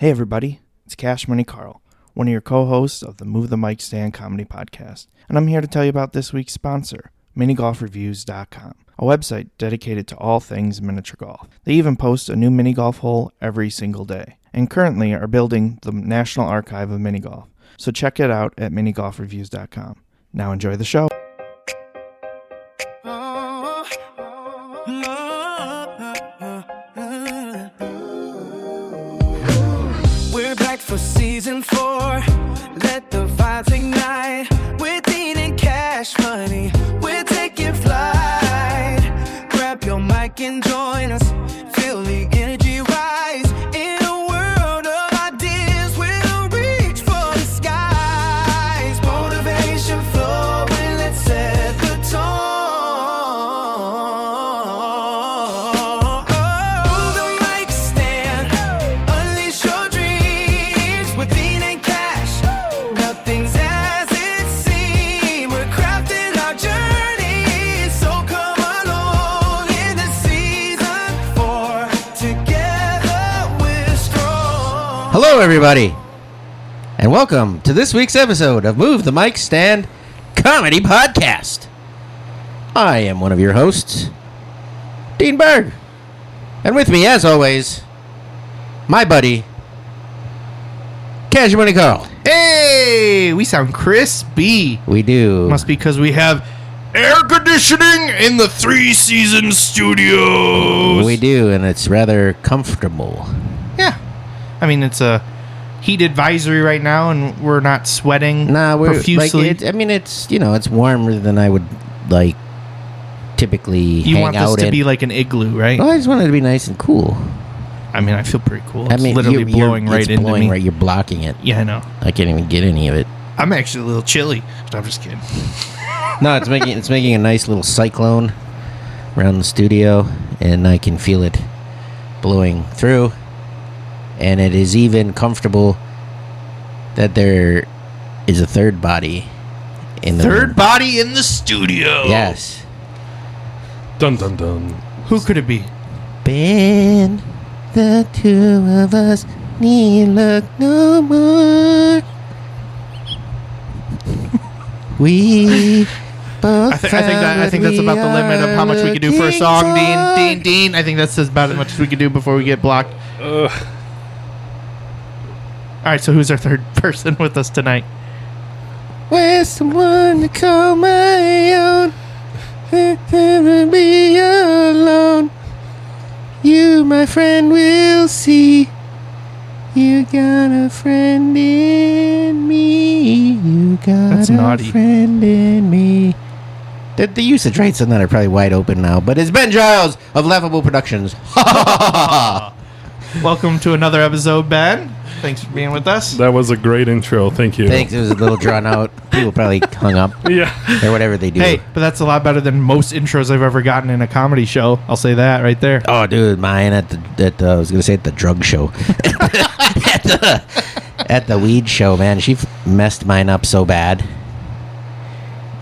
Hey everybody, it's Cash Money Carl, one of your co-hosts of the Move the Mic Stand comedy podcast, and I'm here to tell you about this week's sponsor, minigolfreviews.com, a website dedicated to all things miniature golf. They even post a new mini golf hole every single day, and currently are building the National Archive of Mini Golf, so check it out at minigolfreviews.com. Now enjoy the show. For season 4, let the vibes ignite. We're Dean and Cash Money, we're taking flight. Grab your mic and join us, feel the energy rise. In a world of ideas, we'll reach for the skies. Motivation flowing, let's set the tone. Move the mic stand, unleash your dreams. With Dean and Cash, nothing's as it seems. We're crafting our journey, so come along in the season 4. Together we're strong. Hello, everybody, and welcome to this week's episode of Move the Mic Stand Comedy Podcast. I am one of your hosts, Dean Berg, and with me, as always, my buddy, Cash Money Carl. Hey, we sound crispy. We do. Must be because we have air conditioning in the 3 Seasons studios. We do, and it's rather comfortable. Yeah. I mean, it's a heat advisory right now, and we're not sweating Nah, we're profusely. like, it's warmer than I would like typically You hang want out this to in. be like an igloo, right? Well, I just want it to be nice and cool. I mean, I feel pretty cool. It's I mean, literally you're- blowing right it's into blowing me. right. You're blocking it. Yeah, I know. I can't even get any of it. I'm actually a little chilly. I'm just kidding. No, it's making a nice little cyclone around the studio, and I can feel it blowing through. And it is even comfortable that there is a third body in the Third room. body in the studio. Yes. Dun dun dun. Who could it be? Ben, the two of us need look no more. We both I think that's about the limit of how much we can do for a song, Dean. I think that's about as much as we can do before we get blocked. All right, so who's our third person with us tonight? Where's someone to call my own? Never be alone. You, my friend, will see. You got a friend in me. You got That's a naughty. friend in me. The usage rights on that are probably wide open now, but it's Ben Giles of Laughable Productions. Welcome to another episode, Ben. Thanks for being with us. That was a great intro. Thank you. Thanks. It was a little drawn out. People probably hung up Yeah. or whatever they do. Hey, but that's a lot better than most intros I've ever gotten in a comedy show. I'll say that right there. Oh, dude, mine at the I was gonna say at the drug show, at the weed show, man. She messed mine up so bad.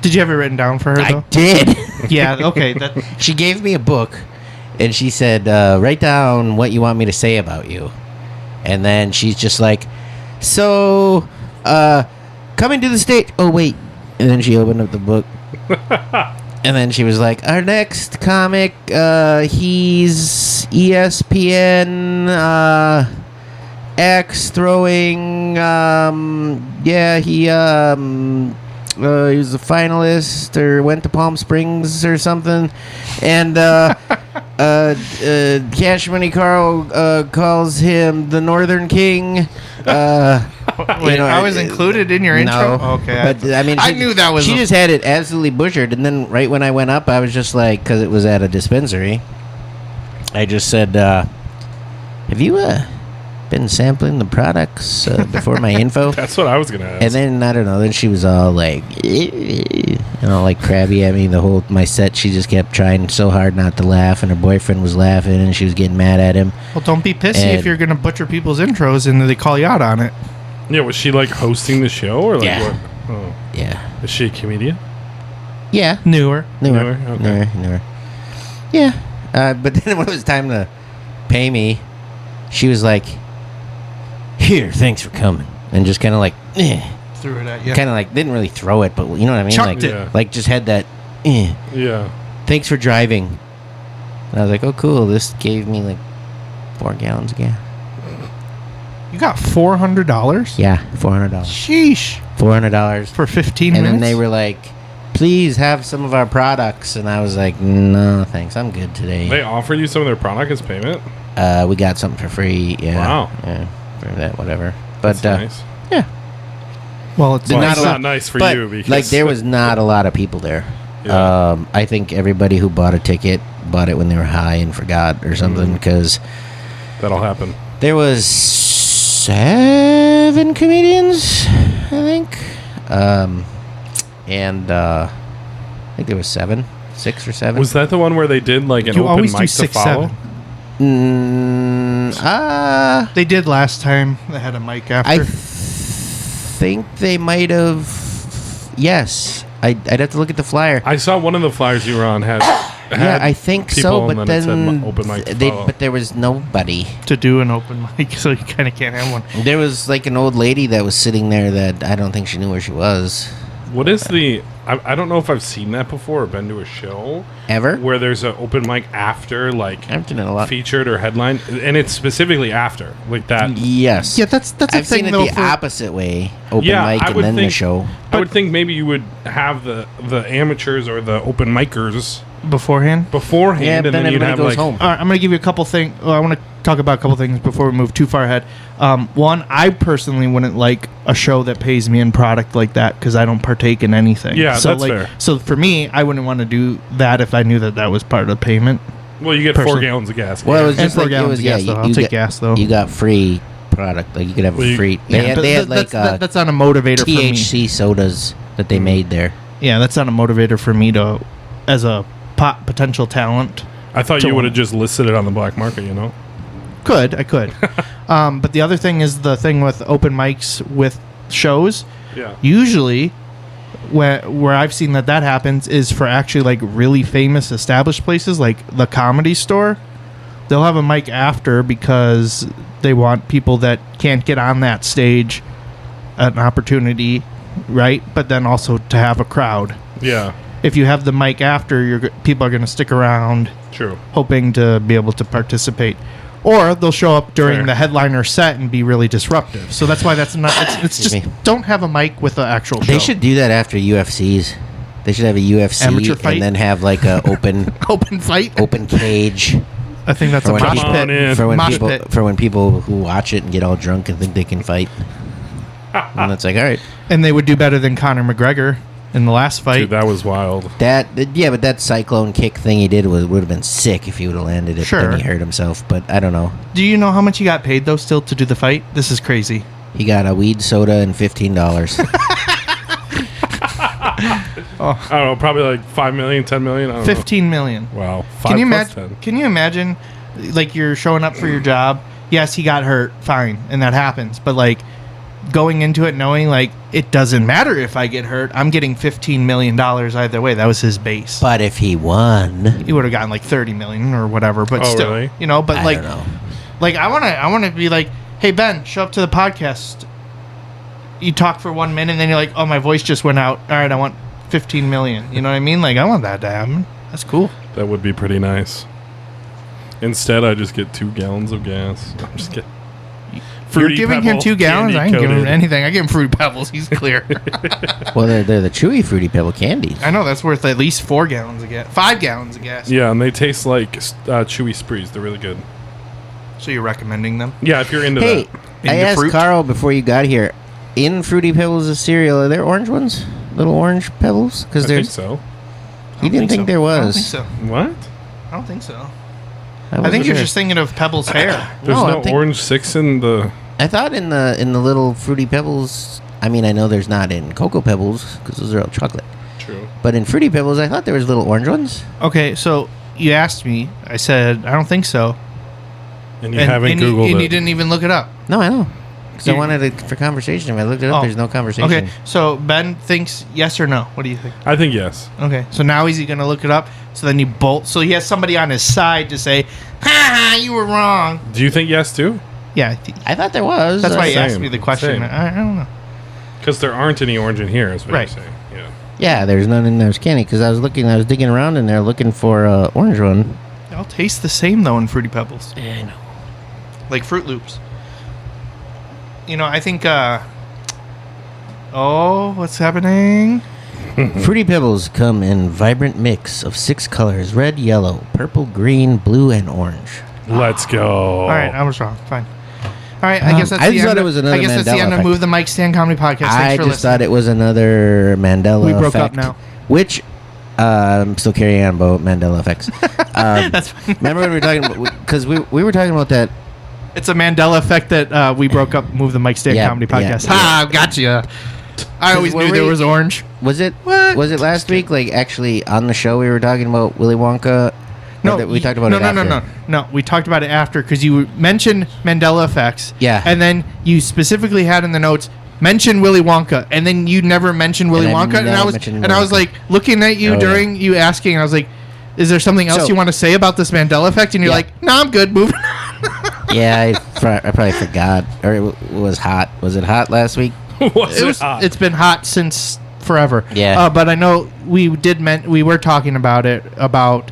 Did you have it written down for her, I though? did. Yeah, okay. She gave me a book, and she said, "Write down what you want me to say about you." And then she's just like, "So, coming to the stage." Oh wait, and then she opened up the book. And then she was like, our next comic, he's ESPN X throwing, he was a finalist or went to Palm Springs or something. And Cash Money Carl calls him the Northern King. Wait, I was included in your intro? No, Okay. but I mean, I knew that was She a- just had it absolutely butchered, and then right when I went up, I was just like, because it was at a dispensary, I just said, "Have you been sampling the products before my info?" That's what I was gonna ask. And then I don't know. Then she was all like, like crabby at me. My set, she just kept trying so hard not to laugh, and her boyfriend was laughing, and she was getting mad at him. Well, don't be pissy And- if you're going to butcher people's intros and they call you out on it. yeah, was she like hosting the show or like Yeah. what? Oh, Yeah, is she a comedian? yeah, Newer. newer, Okay. newer. Yeah, but then when it was time to pay me, she was like, here, thanks for coming, and just kind of like, Threw it at you. kind of like didn't really throw it, but you know what I mean? Chucked like, it. Yeah. like just had that, Yeah. thanks for driving. And I was like, oh, cool. This gave me like 4 gallons of gas. You got $400? Yeah, $400. Sheesh. $400. For 15 And minutes? then they were like, please have some of our products. And I was like, no, thanks. I'm good today. They offered you some of their product as payment? We got something for free. Yeah. Wow. Yeah, for that, whatever. But, That's nice. yeah. Well, it's Well, nice. It's not nice for but, you because like, there was not a lot of people there. Yeah. I think everybody who bought a ticket bought it when they were high and forgot or something, because that'll happen. there was 7 comedians, I think. And I think there was 6 or 7. Was that the one where they did like an You open always mic do to 6, follow? 7. They did last time. They had a mic after. I think they might have. Yes. I'd have to look at the flyer. I saw one of the flyers you were on had Yeah, I think people, so, and but then it said then open mic to they, follow. but there was nobody. to do an open mic, so you kind of can't have one. There was like an old lady that was sitting there that I don't think she knew where she was. What is the? I don't know if I've seen that before or been to a show Ever? where there's an open mic after like I've done it a lot. featured or headline, and it's specifically after like that. Yes. Yeah, that's a I've thing seen it though. the opposite way. Open Yeah, mic I and would then the think- show. I would think maybe you would have the amateurs or the open micers beforehand. beforehand, Yeah, and but then then you'd everybody have goes like home. All right, I'm going to give you a couple things. I want to talk about a couple things before we move too far ahead. One, I personally wouldn't like a show that pays me in product like that because I don't partake in anything. Yeah, so that's like, fair. So for me, I wouldn't want to do that if I knew that was part of the payment. well, you get 4 Personally. gallons of gas. Well, it was And just 4 like it gallons was. of Yeah, gas, though. I'll you take got, gas, though. You got free product. Like you could have Well, you- free. They had like that's not a motivator for me. THC sodas that they made there. Yeah, that's not a motivator for me to, as a potential talent. I thought you would have just listed it on the black market. You know. I could. But the other thing is the thing with open mics with shows. Yeah. Usually, where I've seen that happens is for actually like really famous established places like the Comedy Store. They'll have a mic after because they want people that can't get on that stage an opportunity, right? But then also to have a crowd. Yeah. If you have the mic after, people are going to stick around True. hoping to be able to participate. Or they'll show up during Fair. the headliner set and be really disruptive. So that's why that's not. It's Excuse just me. don't have a mic with the actual show. They should do that after UFCs. They should have a UFC Amateur fight? and then have like a open open fight. open cage I think that's for a when, mosh people, on pit. in. for when Mosh people pit. for when people who watch it and get all drunk and think they can fight. And it's like, all right, And they would do better than Conor McGregor in the last fight. Dude, that was wild. yeah, but that cyclone kick thing he did would have been sick if he would have landed it. Sure. Then he hurt himself, but I don't know. Do you know how much he got paid though? Still to do the fight? This is crazy. He got a weed soda and $15. I don't know, probably like 5 million, 10 million. I don't 15 million. know. Wow. 5 Can you plus imagine? 10. Can you imagine? Like you're showing up for your job. Yes, he got hurt. Fine, and that happens. But like going into it knowing like it doesn't matter if I get hurt. I'm getting $15 million either way. That was his base. But if he won, He would have gotten like 30 million or whatever. But Oh, still, really? you know. But I like, don't know. like I want to be like, hey Ben, show up to the podcast. You talk for 1 minute, and then you're like, oh, my voice just went out. All right, I want 15 million. You know what I mean? Like I want that to happen. That's cool. That would be pretty nice. Instead, I just get 2 gallons of gas. I'm just kidding. You're giving him 2 gallons. I ain't giving him candy-coated. anything. I give him Fruity Pebbles. He's clear. Well, they're the chewy Fruity Pebble candies. I know that's worth at least 4 gallons of gas. 5 gallons of gas. Yeah, and they taste like chewy sprees. They're really good. So you're recommending them? Yeah, if you're into Hey, that. I Into asked fruit? Carl before you got here. In Fruity Pebbles of cereal, are there orange ones? Little orange pebbles? Because I think there's. so. He didn't think there I don't was. think so. What? I don't think so. I wasn't think you're sure. just thinking of Pebbles hair. There's No, I no think- orange 6 in the... I thought in the little Fruity Pebbles. I mean, I know there's not in Cocoa Pebbles because those are all chocolate. True. But in Fruity Pebbles, I thought there was little orange ones. Okay, so you asked me. I said I don't think so. And you haven't and Googled and it. you didn't even look it up. No, I know. Because I You- wanted it for conversation. If I looked it up, Oh. there's no conversation. Okay, so Ben thinks yes or no. What do you think? I think yes. Okay, so now is he going to look it up? So then you bolt. So he has somebody on his side to say, "Ha ha, you were wrong." Do you think yes, too? Yeah. I thought there was. That's why he asked Same, me the question. same. I don't know. Because there aren't any orange in here, is what Right. you're saying. Yeah. Yeah, there's none in there's candy because I was digging around in there looking for orange one. They all taste the same though in Fruity Pebbles, Yeah, I know. like Fruit Loops. You know, I think. What's happening? Fruity Pebbles come in vibrant mix of 6 colors: red, yellow, purple, green, blue, and orange. Let's go. All right, I was wrong. Fine. All right, I guess that's I the just end. thought it was another I guess that's the Mandela end of effect. Move the Mic Stand Comedy Podcast. Thanks I for just listening. thought it was another Mandela We broke up effect, now. which I'm still carrying on about Mandela effects. That's fine. Remember when we were talking about because we were talking about that. It's a Mandela effect that we broke up Move the Mic Stand Yeah, Comedy yeah, Podcast. yeah. Ha! Gotcha. I always Were knew there we- was orange. Was it What? Was it last week? Like actually on the show we were talking about Willy Wonka. No, Or that we talked about no, it. no, after? no. We talked about it after because you mentioned Mandela effects. Yeah. And then you specifically had in the notes mention Willy Wonka, and then you never mentioned Willy And I Wonka, and never I was mentioned I was Wonka. like looking at you Oh, during you asking, and I was like, "Is there something else So- you want to say about this Mandela effect?" And you're Yeah. like, "No, I'm good. Moving on." Yeah, I probably forgot. Or it was hot. Was it hot last week? It's been hot since forever. Yeah. But I know we were talking about it about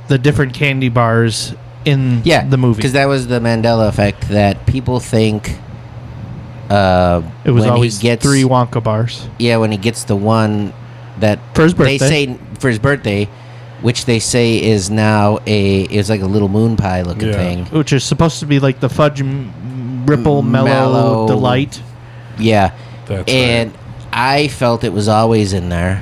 the different candy bars in Yeah, the movie. because that was the Mandela effect that people think. It was when always he gets 3 Wonka bars. Yeah, when he gets the one that For his they birthday. say for his birthday, which they say is now it's like a little moon pie looking Yeah. thing. Which is supposed to be like the fudge ripple mellow Mellow. delight. Yeah, That's and I felt it was always in there.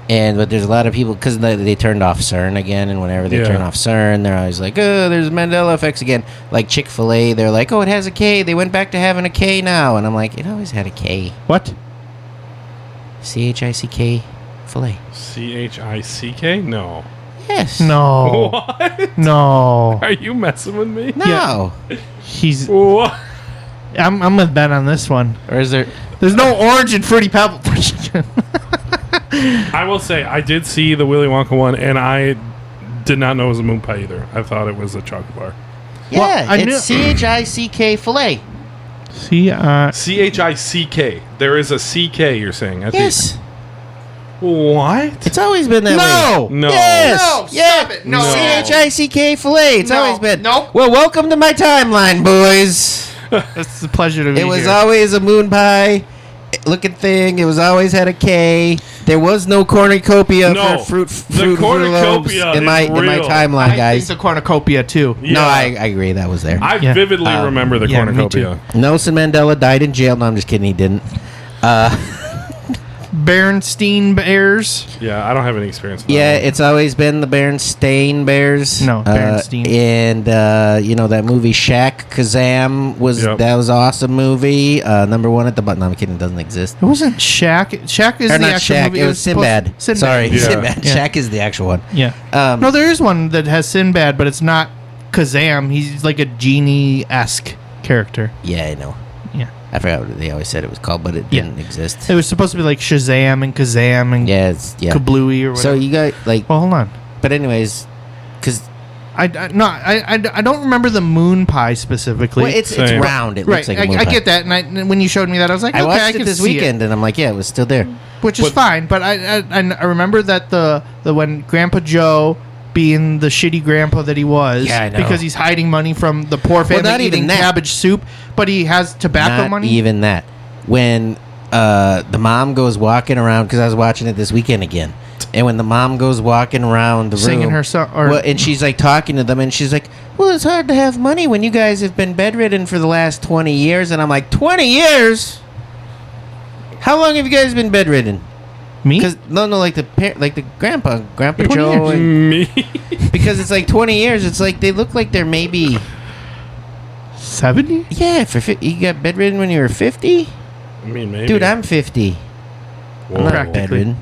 But there's a lot of people because they turned off CERN again, and whenever they Yeah. turn off CERN, they're always like, "Oh, there's Mandela effects again." Like Chick-fil-A, they're like, "Oh, it has a K. They went back to having a K now," and I'm like, "It always had a K. What? CHICK, filet." CHICK? No. Yes. No. What? No. Are you messing with me? No. He's. What? I'm with Ben on this one. Or is there? There's no orange in Fruity Pebbles. I will say, I did see the Willy Wonka one, and I did not know it was a moon pie either. I thought it was a chocolate bar. Yeah, I it's CHICK filet. See, CHICK. There is a CK, you're saying. At the- Yes. What? It's always been that No. way. No. Yes. No, Yeah. stop it. No. CHICK filet. It's No. always been. Nope. Well, welcome to my timeline, boys. It's a pleasure to be It was here. always a moon pie looking thing. It was always had a K. There was no cornucopia No. for fruit The lobes cornucopia in my is real. timeline, I guys. think the cornucopia too. Yeah. No, I agree. That was there. I Yeah. vividly remember the yeah, me cornucopia. Nelson Mandela died in jail. No, I'm just kidding. He didn't. Bernstein Bears. Yeah, I don't have any experience with Yeah, that one. it's always been the Berenstain Bears. No, Berenstein. And you know that movie Shaq Kazam was Yep. that was an awesome movie. Number one at the button. No, I'm kidding. It doesn't exist. It wasn't Shaq. Shaq is Or the not actual Shaq. movie. It was Sinbad. Sorry, Yeah. Sinbad. Yeah. Shaq is the actual one. Yeah. No, there is one that has Sinbad, but it's not Kazam. He's like a genie-esque character. Yeah, I know. Yeah. I forgot what they always said it was called, but it Yeah. didn't exist. It was supposed to be like Shazam and Kazam and Yeah, Kablooey or whatever. So you got like, well, hold on. but anyways, because I don't remember the moon pie specifically. well, it's Same. round. It right. looks like a moon I pie. get that, and when you showed me that, I was like, I okay, watched I it can this see weekend, and I'm like, yeah, it was still there. which is But- fine. But I remember that the when Grandpa Joe, being the shitty grandpa that he was, Yeah, I know. because he's hiding money from the poor family not even eating that. cabbage soup, but he has tobacco Not money. even that. When the mom goes walking around, because I was watching it this weekend again, and when the mom goes walking around the Singing room, her song, or well, and she's like talking to them, and she's like, "Well, it's hard to have money when you guys have been bedridden for the last 20 years." And I'm like, 20 years? How long have you guys been bedridden? me. Because no, like the Grandpa 20 Joe, years. and, Me? because it's like 20 years. It's like they look like they're maybe 70? yeah. You got bedridden when you were 50, I mean, maybe. dude. I'm 50. Whoa. I'm not Practically. bedridden.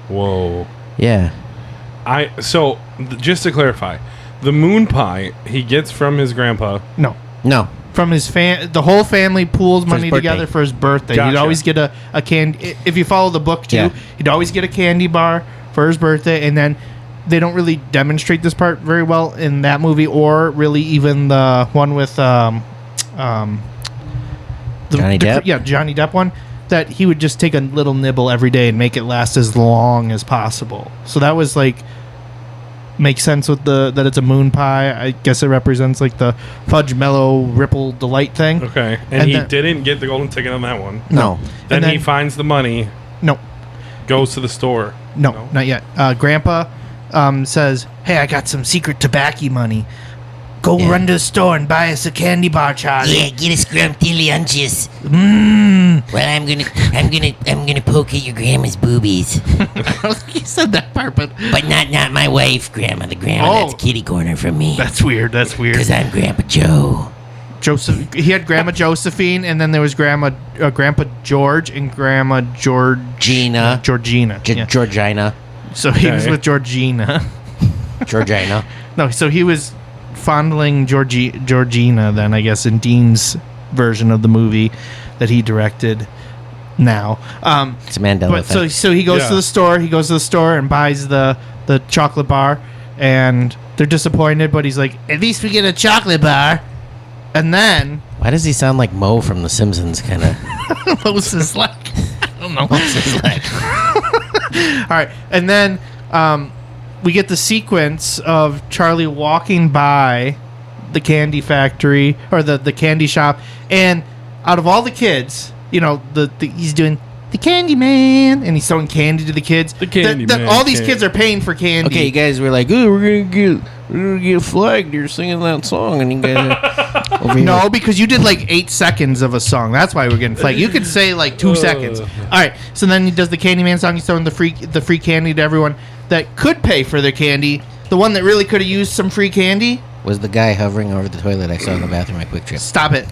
Whoa. Yeah. Just to clarify, the moon pie he gets from his grandpa. No. No. From his the whole family pools his money birthday. together for his birthday. He'd Gotcha. always get a candy. If you follow the book too, Yeah. he'd always get a candy bar for his birthday, and then they don't really demonstrate this part very well in that movie, or really even the one with Johnny Depp? Yeah, Johnny Depp one. That he would just take a little nibble every day and make it last as long as possible. So that was like makes sense with that it's a moon pie. I guess it represents like the fudge mellow ripple delight thing. Okay, and he didn't get the golden ticket on that one. No. Then he finds the money. No. Goes to the store. No, not yet. Grandpa says, "Hey, I got some secret tobacco money. Go run to the store and buy us a candy bar, Charlie." Yeah, get a scrumptious. Well, I'm gonna poke at your grandma's boobies, You said that part, but not my wife, Grandma. The grandma that's kitty corner from me. that's weird. That's weird. Because I'm Grandpa Joe. Joseph, he had Grandma Josephine, and then there was Grandpa George and Grandma Georgina. Georgina. So he was with Georgina. Georgina. No, so he was fondling Georgina then, I guess, in Dean's version of the movie that he directed now. It's a Mandela Effect. So he goes to the store. He goes to the store and buys the chocolate bar, and they're disappointed, but he's like, "At least we get a chocolate bar." And then Why does he sound like Mo from The Simpsons, kind of? Moses like, I don't know. Moses like. All right, and then we get the sequence of Charlie walking by the candy factory or the candy shop, and out of all the kids, you know, he's doing the candy man, and he's throwing candy to the kids. The candy man. All these kids are paying for candy. Okay, you guys were like, "Oh, we're gonna get flagged. You're singing that song," and you guys are over here. No, because you did like 8 seconds of a song. That's why we're getting flagged. You could say like 2 seconds. All right. So then he does the Candyman song. He's throwing the free candy to everyone that could pay for their candy. The one that really could have used some free candy was the guy hovering over the toilet I saw in the bathroom at Quick Trip. Stop it.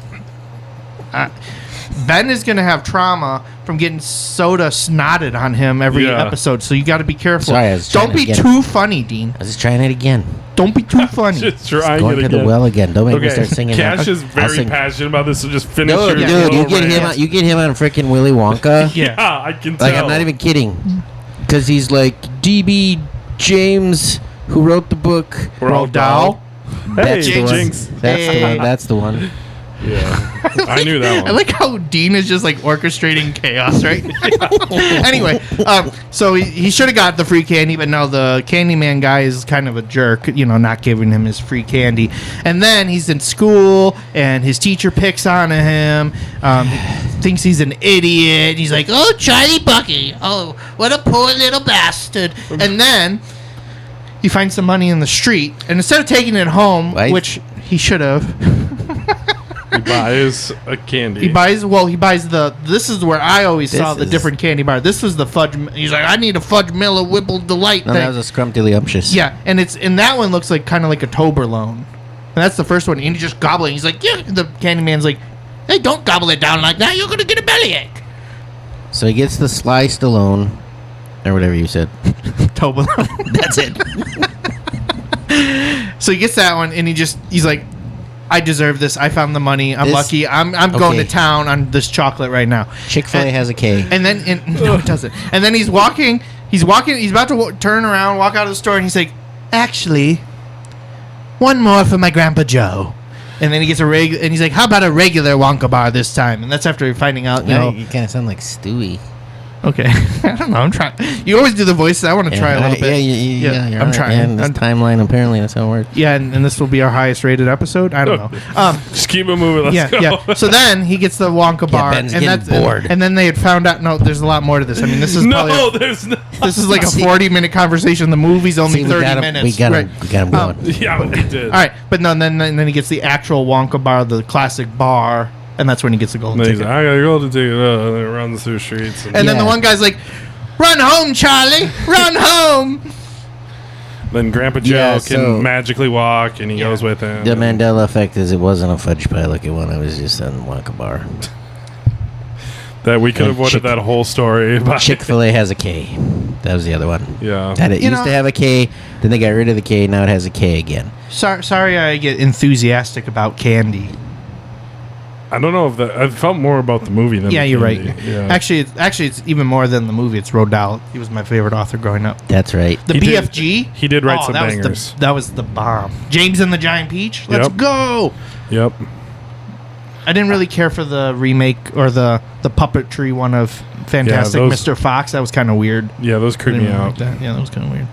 Ben is going to have trauma from getting soda snotted on him every episode, so you got to be careful. Sorry, I was trying Don't be to get too funny, Dean. I was just trying it again. Don't be too funny. Just trying Going it to again. the well again. Don't make me start singing. Cash is I'll very sing. passionate about this, so just finish No, your dude, little you get rant. him on freaking Willy Wonka. Yeah. Yeah, I can tell. Like, I'm not even kidding. Because he's like, D.B. James, who wrote the book. Roald Dahl. That's Hey, the one. Jinx. That's the one. Yeah, I knew that I one. like how Dean is just like orchestrating chaos, right? Anyway, so he should have got the free candy, but no, the Candyman guy is kind of a jerk, you know, not giving him his free candy. And then he's in school, and his teacher picks on him, thinks he's an idiot. He's like, "Oh, Charlie Bucket, oh, what a poor little bastard." And then he finds some money in the street, and instead of taking it home, which he should have. He buys a candy. He buys this is where I always saw the different candy bar. This was the fudge. He's like, "I need a fudge Miller Whipple Delight No, thing." that was a Scrumptious. Yeah, and that one looks like kind of like a Toblerone. And that's the first one. And he's just gobbling. He's like, "Yeah." The Candyman's like, "Hey, don't gobble it down like that. You're gonna get a bellyache." So he gets the Sly Stallone, or whatever you said. Toblerone. That's it. So he gets that one, and he's like, "I deserve this. I found the money. I'm lucky. I'm going to town on this chocolate right now." Chick-fil-A has a K. And then no, it doesn't. And then he's walking. He's about to turn around, walk out of the store, and he's like, "Actually, one more for my Grandpa Joe." And then he gets and he's like, "How about a regular Wonka bar this time?" And that's after finding out, you know. You kind of sound like Stewie. Okay, I don't know. I'm trying. You always do the voices. I want to try a little bit. Yeah. You're I'm right. trying. Yeah, in this timeline, apparently, that's how it works. Yeah, and this will be our highest rated episode. I don't know. Just keep it moving. Let's go. Yeah. So then he gets the Wonka bar, Ben's and getting bored. And then they had found out. No, there's a lot more to this. I mean, this is probably there's no. this is like a 40-minute conversation. The movie's only 30 minutes. We got him going. Yeah, we did. All right, but no, then he gets the actual Wonka bar, the classic bar, and that's when he gets the golden And he's ticket. like, "I got a golden ticket." And it runs through the streets. And then the one guy's like, "Run home, Charlie! Run home!" Then Grandpa Joe can magically walk, and he goes with him. The Mandela Effect is it wasn't a fudge pie like it was. It was just a Wonka bar. That we could have avoided that whole story. Chick-fil-A has a K. That was the other one. Yeah. That it used to have a K, then they got rid of the K, now it has a K again. Sorry, I get enthusiastic about candy. I don't know if I felt more about the movie than Yeah, the you're right. candy. Yeah. Actually, it's even more than the movie. It's Roald Dahl. He was my favorite author growing up. That's right. The BFG. He did write some bangers. That was the bomb. James and the Giant Peach. Let's Yep. go. Yep. I didn't really care for the remake or the puppetry one of Fantastic those- Mr. Fox. That was kind of weird. Yeah, those I creep didn't me really out. like that. Yeah, that was kind of weird.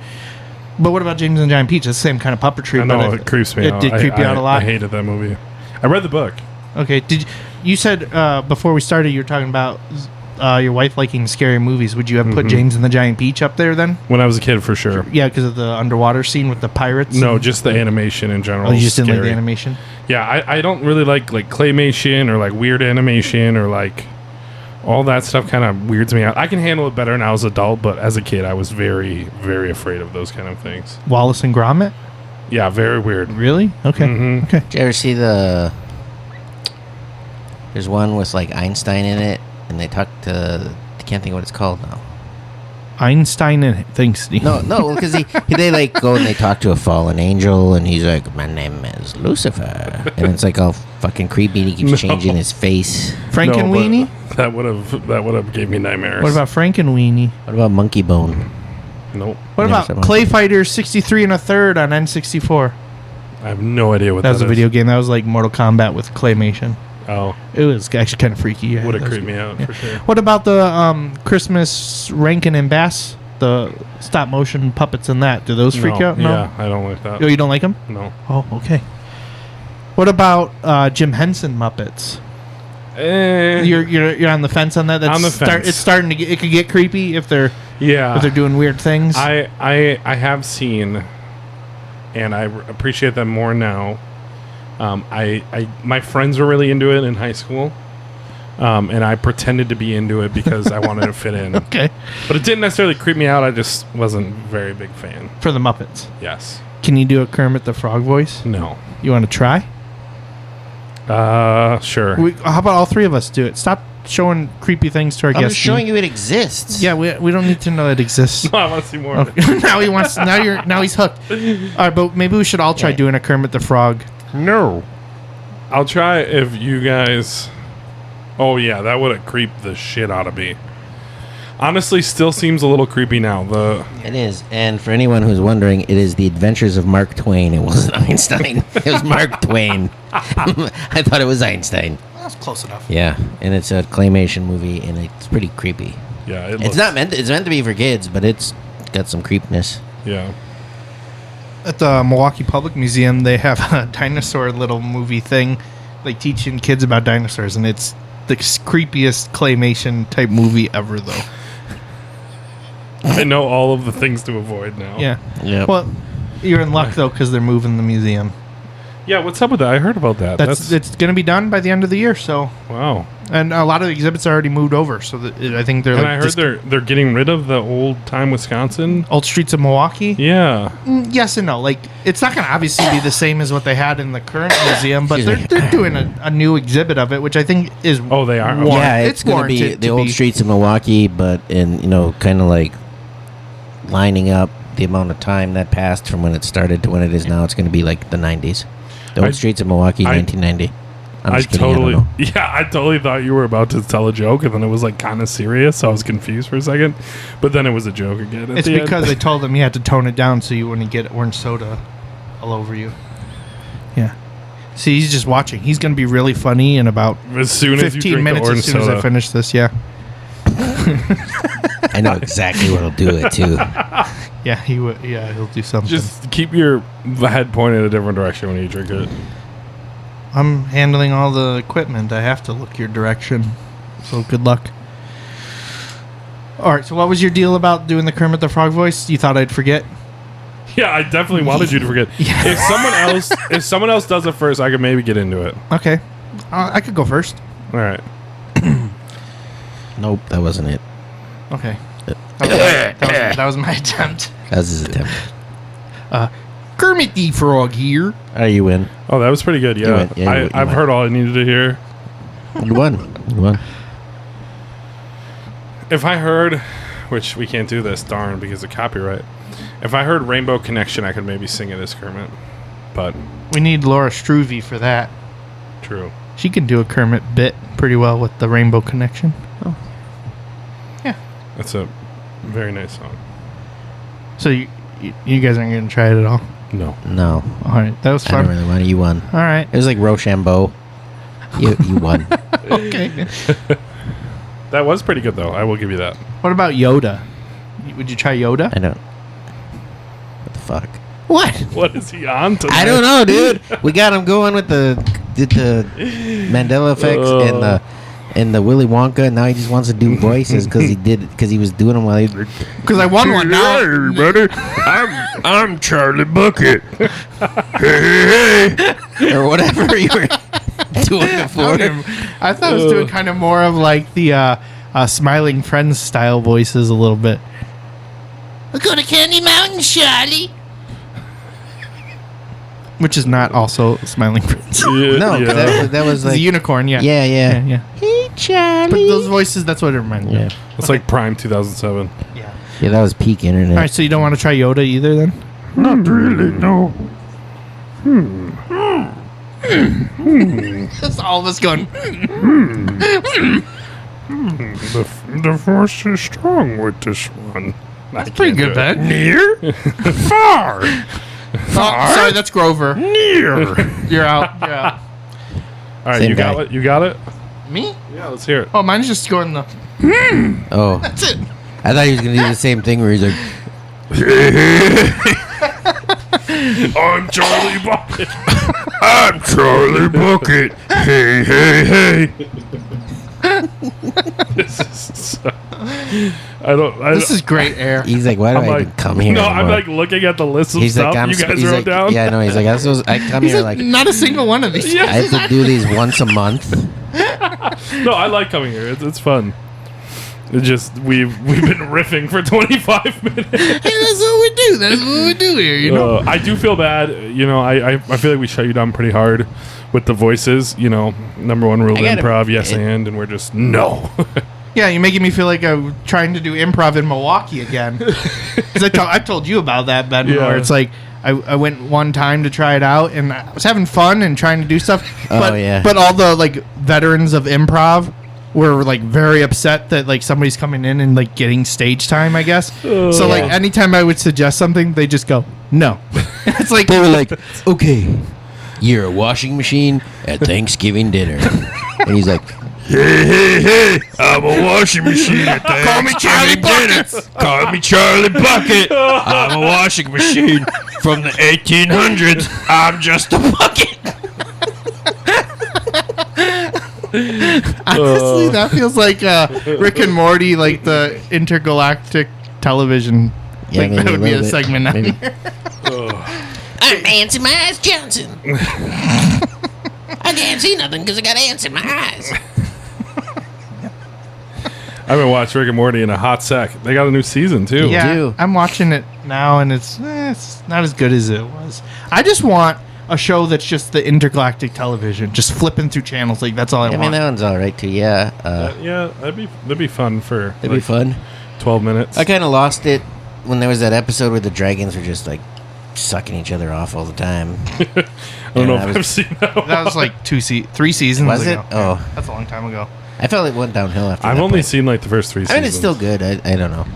But what about James and the Giant Peach? It's the same kind of puppetry. I know, but it creeps me out. It did creep you out a lot. I hated that movie. I read the book. Okay. You said before we started you were talking about your wife liking scary movies. Would you have put James and the Giant Peach up there then? When I was a kid, for sure. Yeah, because of the underwater scene with the pirates. No, just the animation in general. Oh, you just didn't like Scary. the animation? Yeah, I don't really like claymation or like weird animation or like all that stuff kind of weirds me out. I can handle it better now as an adult, but as a kid, I was very, very afraid of those kind of things. Wallace and Gromit? Yeah, very weird. Really? Okay. Mhm. Okay. Did you ever see there's one with like Einstein in it, and they talk to, I can't think of what it's called now. Einstein and thanks, Steve. No, because they like go and they talk to a fallen angel, and he's like, "My name is Lucifer," and it's like all fucking creepy. And he keeps changing his face. Frank and No, but Weenie? That would have gave me nightmares. What about Frank and Weenie? What about Monkey Bone? Nope. What Never about said Clay Fighters 63 and a third on N64? I have no idea what That was a is. video game. That was like Mortal Kombat with claymation. Oh, It was actually kind of freaky. Yeah, would have that was- creeped me out for sure. What about the Christmas Rankin and Bass? The stop motion puppets in that. Do those freak you out? No. Yeah, I don't like that. Oh, you don't like them? No. Oh, okay. What about Jim Henson Muppets? You're on the fence on that. That's On the fence. It's starting to get. It could get creepy if they're doing weird things. I have seen, and I appreciate them more now. My friends were really into it in high school, and I pretended to be into it because I wanted to fit in. Okay. But it didn't necessarily creep me out. I just wasn't a very big fan. For the Muppets. Yes. Can you do a Kermit the Frog voice? No. You want to try? Sure. How about all three of us do it? Stop showing creepy things to our I'm guests. just showing you it exists. Yeah, we don't need to know it exists. I want to see more. Okay. Now he's hooked. All right, but maybe we should all try doing a Kermit the Frog. No. I'll try if you guys... Oh, yeah, that would have creeped the shit out of me. Honestly, still seems a little creepy now. It is. And for anyone who's wondering, it is The Adventures of Mark Twain. It wasn't Einstein. It was Mark Twain. I thought it was Einstein. That's close enough. Yeah, and it's a claymation movie, and it's pretty creepy. Yeah, It's meant to be for kids, but it's got some creepiness. Yeah. At the Milwaukee Public Museum, they have a dinosaur little movie thing, like teaching kids about dinosaurs, and it's the creepiest claymation type movie ever, though. I know all of the things to avoid now. Yeah. Yep. Well, you're in luck though, because they're moving the museum. Yeah, what's up with that? I heard about that. It's going to be done by the end of the year. So, Wow. and a lot of the exhibits are already moved over. So I think they're And like I heard they're getting rid of the old time Wisconsin. old streets of Milwaukee. Yeah. Yes and no. Like, it's not going to obviously be the same as what they had in the current museum, but Excuse me. they're doing a new exhibit of it, which I think is Oh, they are? warrant- Yeah, it's going to be warranted the to old be. streets of Milwaukee, but kind of like lining up the amount of time that passed from when it started to when it is now. It's going to be like the 90s. The old streets of Milwaukee, 1990. I'm just kidding, I don't know. I totally thought you were about to tell a joke, and then it was like kind of serious, so I was confused for a second. But then it was a joke again. It's because they told them you had to tone it down so you wouldn't get orange soda all over you. Yeah. See, he's just watching. He's going to be really funny in about as soon as you 15 drink minutes the as orange soon as I soda. finish this. Yeah. I know exactly what'll do it, too. Yeah, he'll do something. Just keep your head pointed a different direction when you drink it. I'm handling all the equipment. I have to look your direction. So good luck. All right. So what was your deal about doing the Kermit the Frog voice? You thought I'd forget? Yeah, I definitely wanted you to forget. If someone else does it first, I could maybe get into it. Okay. I could go first. All right. Nope, that wasn't it. Okay. That was my attempt. That was his attempt. Kermit the Frog here. Oh, you win. Oh, that was pretty good. You Yeah, win. Yeah, you I've win. heard all I needed to hear. You won. You won. If I heard, which we can't do this, darn, because of copyright. If I heard Rainbow Connection, I could maybe sing it as Kermit. But We need Laura Struve for that. true. She can do a Kermit bit pretty well with the Rainbow Connection. Oh. Yeah. That's a very nice song. So you guys aren't going to try it at all? No. No. All right. That was I fun. don't really want it. You won. All right. It was like Rochambeau. You won. Okay. That was pretty good, though. I will give you that. What about Yoda? Would you try Yoda? I don't. What the fuck? What? What is he on tonight? I don't know, dude. We got him going with the Mandela Effects and the Willy Wonka, and now he just wants to do voices because he was doing them while he. Because I won one now. Hey, everybody. I'm Charlie Bucket. Or whatever you were doing before. I thought I was doing kind of more of like the Smiling Friends style voices a little bit. We'll go to Candy Mountain, Charlie. Which is not also Smiling Friends. Yeah, No, 'cause yeah. that was It's a like unicorn, yeah. yeah. Hey, Charlie. But those voices, that's what it reminds me Yeah. of. It's like Prime 2007. Yeah. Yeah, that was peak internet. All right, so you don't want to try Yoda either then? Not really, no. That's all of us going, The force is strong with this one. That's pretty good, Ben. Near? Far. Oh, sorry, that's Grover. Near. You're out. You're out. All right, Same you got guy. it? You got it? Me? Yeah, let's hear it. Oh, mine's just going the... Oh, That's it. I thought he was gonna do the same thing where he's like, I'm Charlie Bucket. I'm Charlie Bucket. Hey, hey, hey. This is so, This is great air. he's like, why do I'm I like, even come here? No, I'm anymore? like looking at the list of He's stuff like, you guys he's wrote like, down. yeah, no, he's like, I come He's here like, like, not a single one of these. Yeah. I have to do these once a month. No, I like coming here. It's fun. It just we've been riffing for 25 minutes. Hey, that's what we do. That's what we do here, you know? I do feel bad. You know, I feel like we shut you down pretty hard with the voices. You know, number one rule of I gotta- improv, yes and we're just no. Yeah, you're making me feel like I'm trying to do improv in Milwaukee again. Because I told you about that, Ben, Yeah. where it's like I went one time to try it out, and I was having fun and trying to do stuff. But, yeah. But all the, like, veterans of improv were, like, very upset that, like, somebody's coming in and, like, getting stage time, I guess. So, like, Yeah. anytime I would suggest something, they just go, no. It's like... They were like, okay, you're a washing machine at Thanksgiving dinner. And he's like, Hey, hey, hey. I'm a washing machine at Call me Charlie Buckets. Call me Charlie Bucket. I'm a washing machine from the 1800s. I'm just a bucket. Honestly, that feels like Rick and Morty, like the intergalactic television. Yeah, Like, maybe that would a be a little bit. segment on Maybe. here. I'm Nancy My Eyes Johnson. I can't see nothing because I got ants in my eyes. I haven't watched Rick and Morty in a hot sec. They got a new season too. Yeah, do. I'm watching it now, and it's not as good as it was. I just want a show that's just the intergalactic television, just flipping through channels. Like, that's all I I mean, want. that one's all right too. Yeah, Yeah, that'd be fun for that'd be fun. 12 minutes. I kind of lost it when there was that episode where the dragons were just like sucking each other off all the time. I don't know I if was- I've seen that one. That was like 3 seasons Was it? ago. Oh. Yeah, that's a long time ago. I felt it went downhill after I've that, only but- seen like the first 3 I seasons. mean, it's still good. I don't know.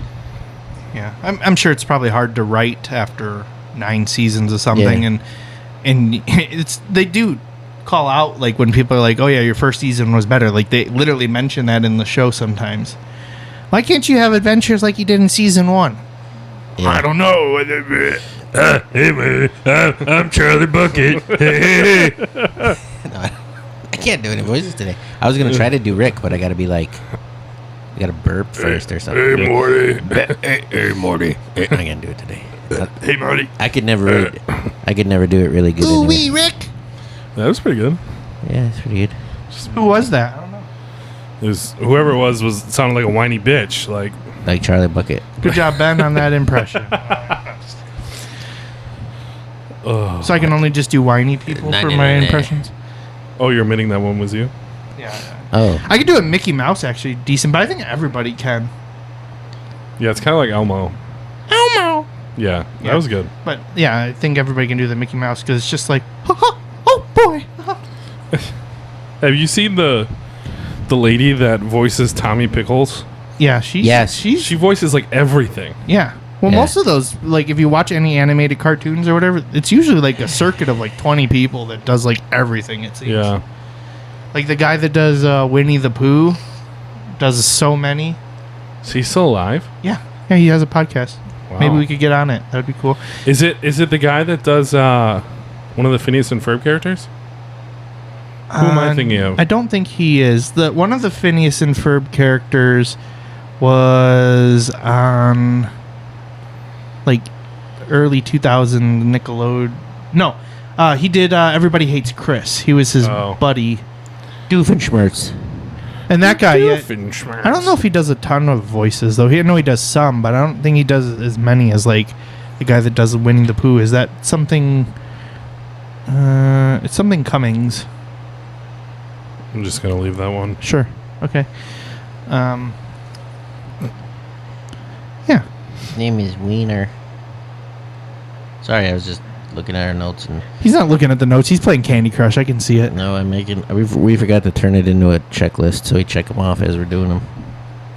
Yeah, I'm sure it's probably hard to write after 9 seasons of something, Yeah. and it's they do call out like when people are like, "Oh yeah, your first season was better." Like they literally mention that in the show sometimes. Why can't you have adventures like you did in season 1? Yeah. I don't know. Hey, man. I'm Charlie Bucket. Hey, hey, hey. I can't do any voices today. I was gonna try to do Rick, but I gotta be like, I gotta burp first or something. Hey, Morty. Hey, Morty. I can't do it today. Hey, Morty. I could never do it really good. Anyway. Rick. That was pretty good. Yeah, it's pretty good. Who was that? I don't know. It was whoever it was sounded like a whiny bitch. Like Like Charlie Bucket. Good job, Ben, on that impression. So I can only just do whiny people Nah, for nah, my nah, nah. impressions. oh, you're admitting that one was you? Yeah. Oh, I could do a Mickey Mouse actually decent, but I think everybody can. Yeah, it's kind of like Elmo. Elmo. Yeah, Yeah. that was good. But yeah, I think everybody can do the Mickey Mouse because it's just like, oh boy. Have you seen the lady that voices Tommy Pickles? Yeah, she's She voices like everything. yeah. Well, Yeah. most of those, like, if you watch any animated cartoons or whatever, it's usually like a circuit of like 20 people that does like everything. It seems. Yeah. Like the guy that does Winnie the Pooh does so many. Is he still alive? Yeah, he has a podcast. Wow. Maybe we could get on it. That would be cool. Is it the guy that does one of the Phineas and Ferb characters? Who am I thinking of? I don't think he is. One of the Phineas and Ferb characters was on like early 2000 Nickelodeon. No, he did Everybody Hates Chris. He was his buddy. Doofenshmirtz. And that guy, yeah, Doofenshmirtz. I don't know if he does a ton of voices though. I know he does some, but I don't think he does as many as like the guy that does Winnie the Pooh. Is that something? It's something Cummings. I'm just gonna leave that one. Sure. Okay. Yeah. His name is Wiener. Sorry, I was just looking at our notes and He's not looking at the notes. He's playing Candy Crush. I can see it. no, I'm making. We forgot to turn it into a checklist, so we check them off as we're doing them.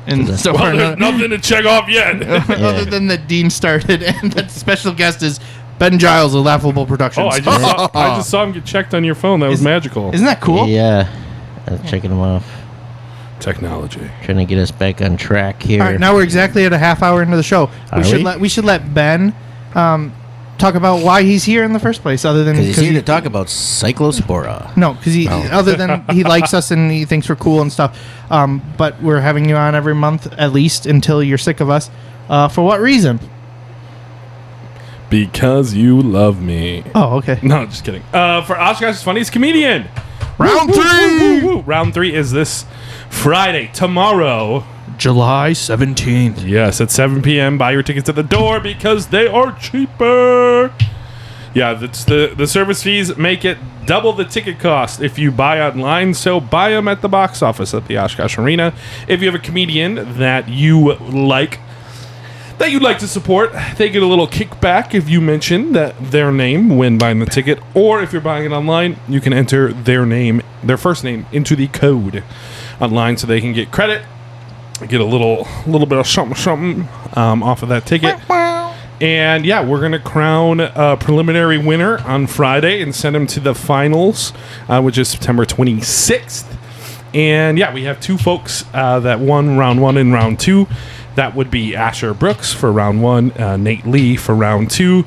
And so Well, far, there's nothing to check off yet. other than that Dean started, and that special guest is Ben Giles of Laughable Productions. I just saw him get checked on your phone. That was magical. Isn't that cool? Yeah, I was checking them off, Technology. trying to get us back on track here. All right, now we're exactly at a half hour into the show. Are we? We should let Ben talk about why he's here in the first place, other than Because he's here to talk about Cyclospora. No, because other than he likes us and he thinks we're cool and stuff. But we're having you on every month at least until you're sick of us. For what reason? Because you love me. Oh, okay. No, just kidding. For Oshkosh's Funniest Comedian. Round three! Round 3 is this Friday, tomorrow. July 17th. Yes, at 7 p.m. Buy your tickets at the door because they are cheaper. Yeah, that's the service fees make it double the ticket cost if you buy online. So buy them at the box office at the Oshkosh Arena. If you have a comedian that you like, that you'd like to support, they get a little kickback if you mention their name when buying the ticket. Or if you're buying it online, you can enter their first name into the code online so they can get credit. Get a little bit of something off of that ticket. And yeah, we're going to crown a preliminary winner on Friday and send him to the finals, which is September 26th. And yeah, we have 2 folks that won round 1 and round 2. That would be Asher Brooks for round 1, Nate Lee for round 2.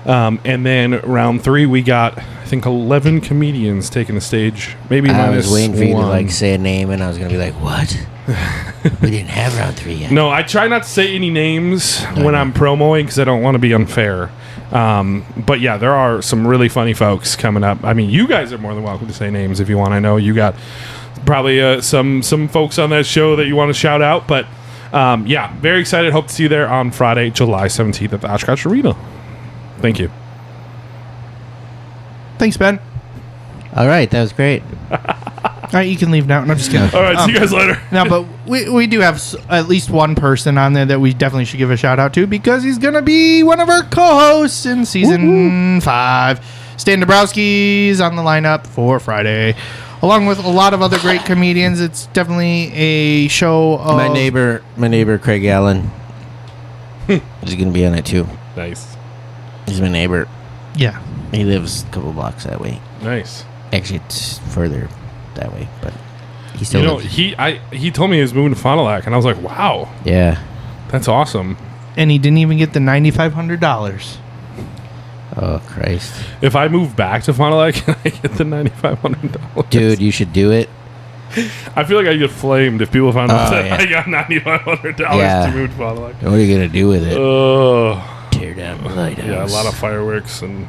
And then round 3, we got, I think, 11 comedians taking the stage. Maybe I minus was waiting for you to one. say a name, and I was gonna be like, "What? We didn't have round 3 yet." No, I try not to say any names when I'm promoing because I don't want to be unfair. But yeah, there are some really funny folks coming up. I mean, you guys are more than welcome to say names if you want. I know you got probably some folks on that show that you want to shout out. But yeah, very excited. Hope to see you there on Friday, July 17th at the Oshkosh Arena. Thank you. Thanks, Ben. All right, that was great. All right, you can leave now. No, I'm just kidding. All right, see you guys later. No, but we do have at least one person on there that we definitely should give a shout out to because he's going to be one of our co-hosts in season 5. Stan Dabrowski's on the lineup for Friday. Along with a lot of other great comedians. It's definitely a show of... My neighbor Craig Allen is gonna be on it too. Nice. He's my neighbor. Yeah. He lives a couple blocks that way. Nice. Actually, it's further that way, but he still You know, lives. he told me he was moving to Fond du Lac, and I was like, wow, Yeah. that's awesome. And he didn't even get the $9,500. Oh Christ, If I move back to Fond du Lac, can I get the $9,500? dude, you should do it. I feel like I get flamed if people found out that yeah. I got $9,500 Yeah. to move to Fond du Lac. What are you gonna do with it? Oh, Tear down the lighthouse. yeah, a lot of fireworks and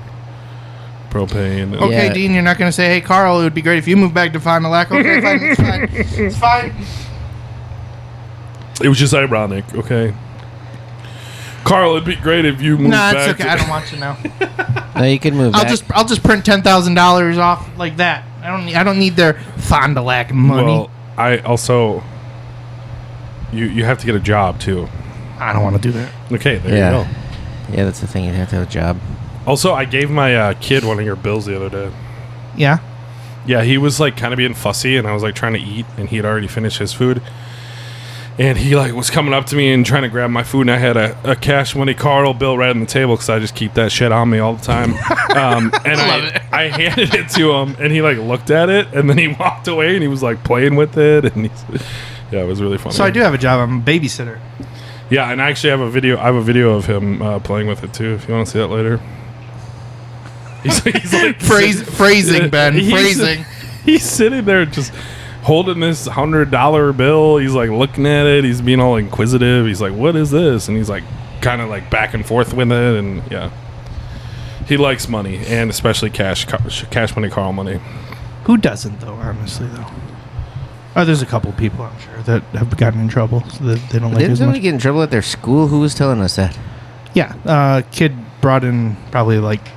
propane. Okay, Yeah. Dean, you're not going to say, hey, Carl, it would be great if you moved back to Fond du Lac. Okay, fine, it's fine. It's fine. It was just ironic, okay? Carl, it'd be great if you moved Nah, back. it's okay. I don't want to now. No, you can move back. I'll just print $10,000 off like that. I don't need their Fond du Lac money. Well, I also... You have to get a job, too. I don't want to do that. Okay, there you Yeah. go. Yeah, that's the thing. You'd have to have a job. Also, I gave my kid one of your bills the other day. Yeah. Yeah, he was like kind of being fussy, and I was like trying to eat, and he had already finished his food. And he like was coming up to me and trying to grab my food, and I had a Cash Money Carl bill right on the table because I just keep that shit on me all the time. And I handed it to him, and he like looked at it, and then he walked away, and he was like playing with it, and yeah, it was really funny. So I do have a job. I'm a babysitter. Yeah, and I actually have a video. I have a video of him playing with it too. If you want to see that later. He's like Phrasing, Ben. Phrasing. He's sitting there just holding this $100 bill. He's like looking at it. He's being all inquisitive. He's like, "What is this?" And he's like kind of like back and forth with it. And yeah, he likes money, and especially cash money, Carl money. Who doesn't, though? Honestly, though. Oh, there's a couple people, I'm sure, that have gotten in trouble. So that they don't like it Didn't as somebody much. get in trouble at their school? Who was telling us that? Yeah, kid brought in probably like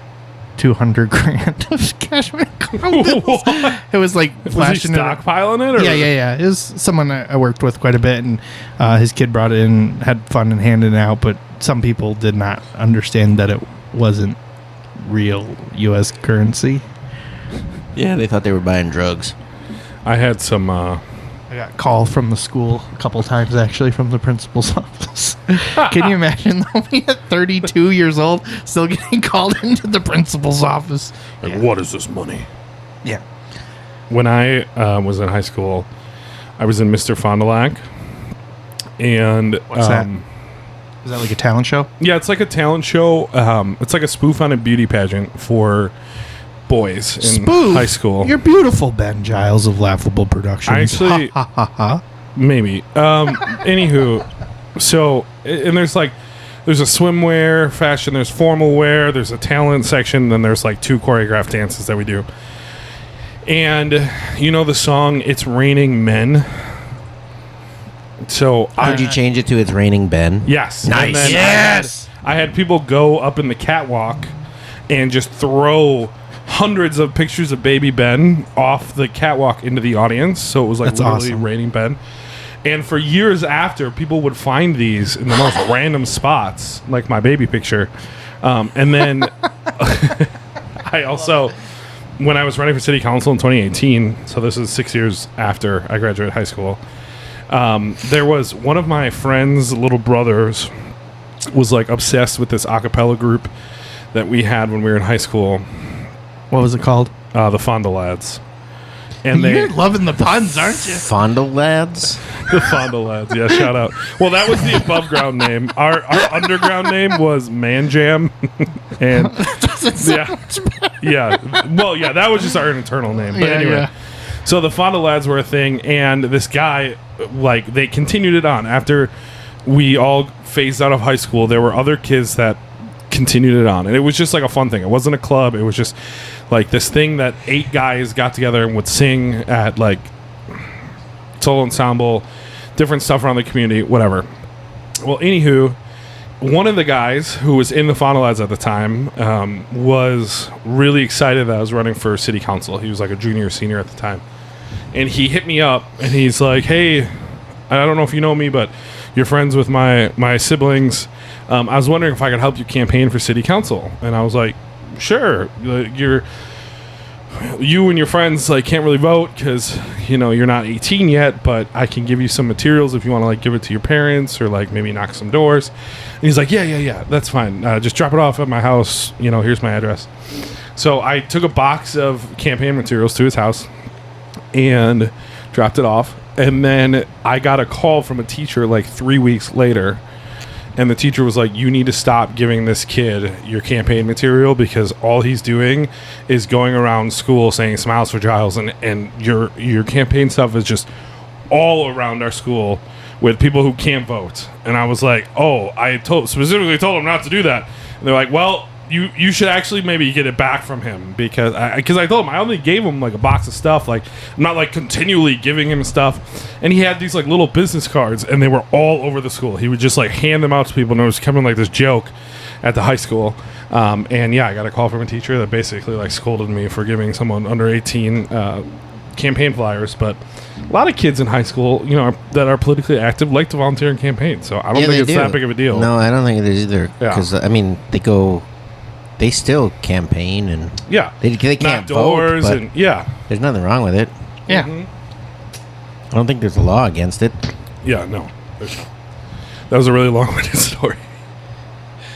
$200,000 of cash money Carl bills. It was like Was he flashing it. stockpiling it? Or Yeah. It was someone I worked with quite a bit, and his kid brought it in, had fun and handed it out, but some people did not understand that it wasn't real U.S. currency. Yeah, they thought they were buying drugs. I had some. I got a call from the school a couple times, actually, from the principal's office. Can you imagine, though, me at 32 years old, still getting called into the principal's office? Like, what is this money? Yeah. When I was in high school, I was in Mr. Fond du Lac. And What's that? Is that like a talent show? Yeah, it's like a talent show. It's like a spoof on a beauty pageant for boys in high school. You're beautiful, Ben Giles of Laughable Productions. I actually, ha, ha, ha, ha. maybe. Anywho, so, and there's a swimwear fashion, there's formal wear, there's a talent section, then there's like 2 choreographed dances that we do. And you know the song "It's Raining Men"? So Did you change it to "It's Raining Ben"? Yes. Nice. And then Yes. I had people go up in the catwalk and just throw hundreds of pictures of baby Ben off the catwalk into the audience. So it was like That's literally awesome. raining Ben. And for years after, people would find these in the most random spots, like my baby picture. And then I also, when I was running for city council in 2018, so this is 6 years after I graduated high school, there was one of my friend's little brothers was like obsessed with this a cappella group that we had when we were in high school. What was it called? The Fonda Lads. And You're loving the puns, aren't you? Fondle Lads? the Fonda Lads, yeah, shout out. Well, that was the above ground name. Our underground name was Man Jam. And yeah. Well, yeah, that was just our internal name. But anyway. So the Fonda Lads were a thing, and this guy, like, they continued it on. After we all phased out of high school, there were other kids that continued it on. And it was just like a fun thing. It wasn't a club. It was just like this thing that 8 guys got together and would sing at, like, solo ensemble, different stuff around the community, whatever. Well, anywho, one of the guys who was in the Fonda Lads at the time was really excited that I was running for city council. He was like a junior or senior at the time. And he hit me up, and he's like, "Hey, I don't know if you know me, but you're friends with my siblings. I was wondering if I could help you campaign for city council." And I was like, "Sure. You and your friends like can't really vote because you're not 18 yet, but I can give you some materials if you want to like give it to your parents or like maybe knock some doors." And he's like, yeah, that's fine. Just drop it off at my house. Here's my address. So I took a box of campaign materials to his house and dropped it off. And then I got a call from a teacher like 3 weeks later. And the teacher was like, "You need to stop giving this kid your campaign material because all he's doing is going around school saying smiles for Giles, and your campaign stuff is just all around our school with people who can't vote." And I was like, "Oh, I specifically told him not to do that." And they're like, "Well, you should actually maybe get it back from him because I told him I only gave him like a box of stuff. Like I'm not like continually giving him stuff." And he had these like little business cards, and they were all over the school. He would just like hand them out to people, and it was coming like this joke at the high school. And yeah, I got a call from a teacher that basically like scolded me for giving someone under 18 campaign flyers. But a lot of kids in high school, that are politically active like to volunteer in campaigns. So I don't think it's that big of a deal. No, I don't think it is either. Yeah. Because I mean, they go they still campaign and Yeah. they can't Knock vote, doors but and yeah. there's nothing wrong with it. Yeah. I don't think there's a law against it. Yeah, no. There's not. That was a really long-winded story.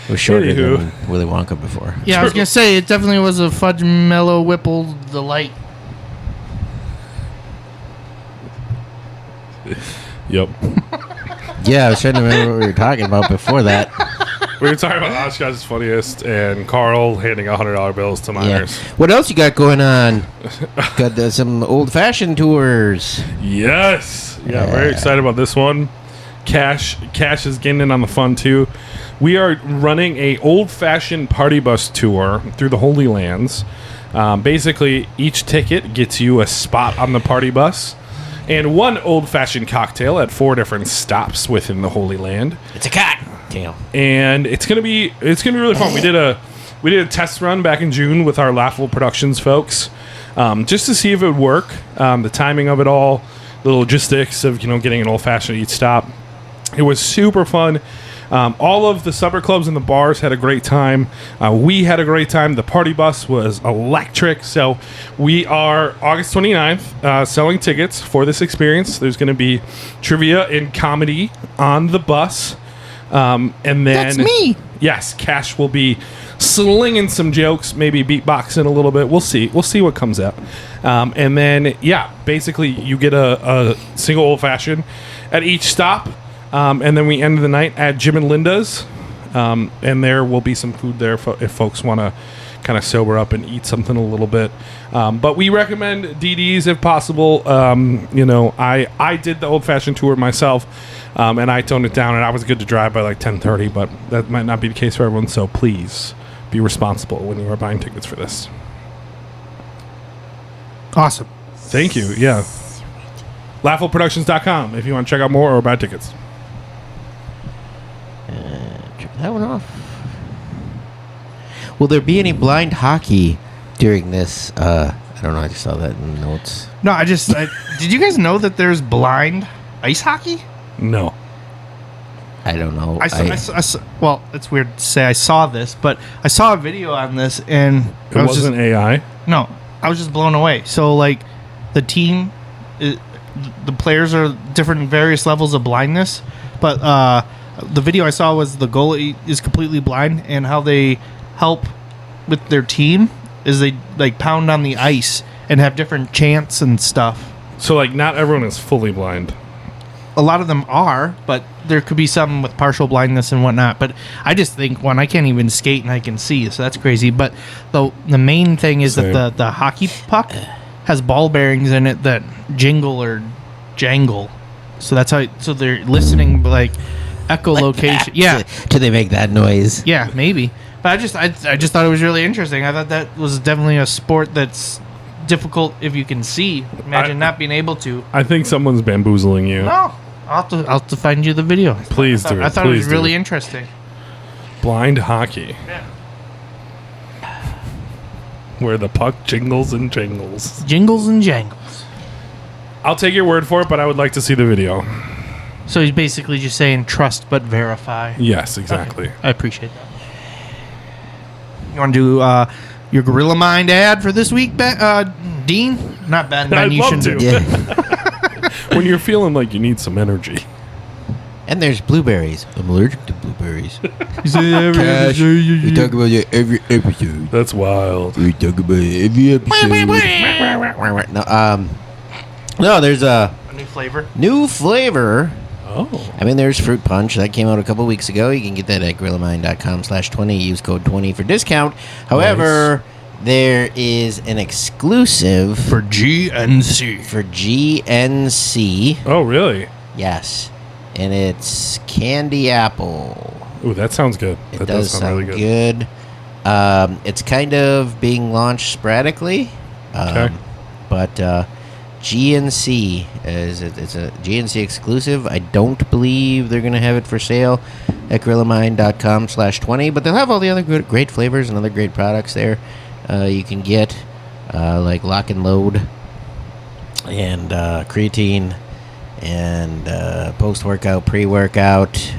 It was shorter Anywho. than Willy Wonka before. Yeah, I was gonna say it definitely was a fudge mellow whipple delight. Yep. Yeah, I was trying to remember what we were talking about before that. We were talking about Oshkosh's funniest and Carl handing $100 bills to Yeah. minors. What else you got going on? Got some old-fashioned tours. Yes. Yeah, very excited about this one. Cash is getting in on the fun too. We are running a old-fashioned party bus tour through the Holy Lands. Basically, each ticket gets you a spot on the party bus and one old-fashioned cocktail at 4 different stops within the Holy Land. It's a cocktail. And it's gonna be really fun. We did a test run back in June with our Laughable Productions folks, just to see if it would work. The timing of it all, the logistics of getting an old fashioned at each stop. It was super fun. All of the supper clubs and the bars had a great time. We had a great time. The party bus was electric. So we are August 29th selling tickets for this experience. There's going to be trivia and comedy on the bus. And then That's me. Yes, Cash will be slinging some jokes, maybe beatboxing a little bit. We'll see what comes out. And then basically you get a single old fashioned at each stop. And then we end the night at Jim and Linda's, and there will be some food there if folks want to kind of sober up and eat something a little bit. But we recommend DDs if possible. I did the old-fashioned tour myself, and I toned it down, and I was good to drive by like 10:30, but that might not be the case for everyone, so please be responsible when you are buying tickets for this. Awesome. Thank you, yeah. LaughfulProductions.com if you want to check out more or buy tickets. Check that one off. Will there be any blind hockey during this? I don't know. I just saw that in the notes. No, did you guys know that there's blind ice hockey? No. I don't know. Well, it's weird to say I saw this, but I saw a video on this, and It wasn't AI? No, I was just blown away. So, like, the team, the players are different various levels of blindness, but the video I saw was the goalie is completely blind, and how they help with their team is they like pound on the ice and have different chants and stuff. So, like, not everyone is fully blind. A lot of them are, but there could be some with partial blindness and whatnot. But I just think, I can't even skate and I can see, so that's crazy. But the main thing is that the hockey puck has ball bearings in it that jingle or jangle. So that's how. So they're listening like echolocation. Yeah. Do they make that noise? Yeah, maybe. But I just thought it was really interesting. I thought that was definitely a sport that's difficult if you can see. Imagine not being able to. I think someone's bamboozling you. No, I'll have to find you the video. Please do it. I thought it Please was do really it. interesting. Blind hockey. Yeah. Where the puck jingles and jangles. Jingles and jangles. I'll take your word for it, but I would like to see the video. So he's basically just saying trust but verify. Yes, exactly. Okay. I appreciate that. You want to do your Gorilla Mind ad for this week, Dean? Not Ben. I'd you love shouldn't to. do. Yeah. When you're feeling like you need some energy. And there's blueberries. I'm allergic to blueberries. Cash. We talk about it every episode. That's wild. We talk about it every episode. No, there's a A new flavor. new flavor. Oh. I mean, there's fruit punch that came out a couple weeks ago. You can get that at GorillaMind.com/20. Use code 20 for discount. However, there is an exclusive For GNC. for GNC. Oh, really? Yes, and it's candy apple. Ooh, that sounds good. It That does sound really good. good. It's kind of being launched sporadically, Okay. but GNC it's a GNC exclusive. I don't believe they're going to have it for sale at GorillaMind.com/20, but they'll have all the other great flavors and other great products there. You can get like Lock and Load and creatine and post-workout, pre-workout,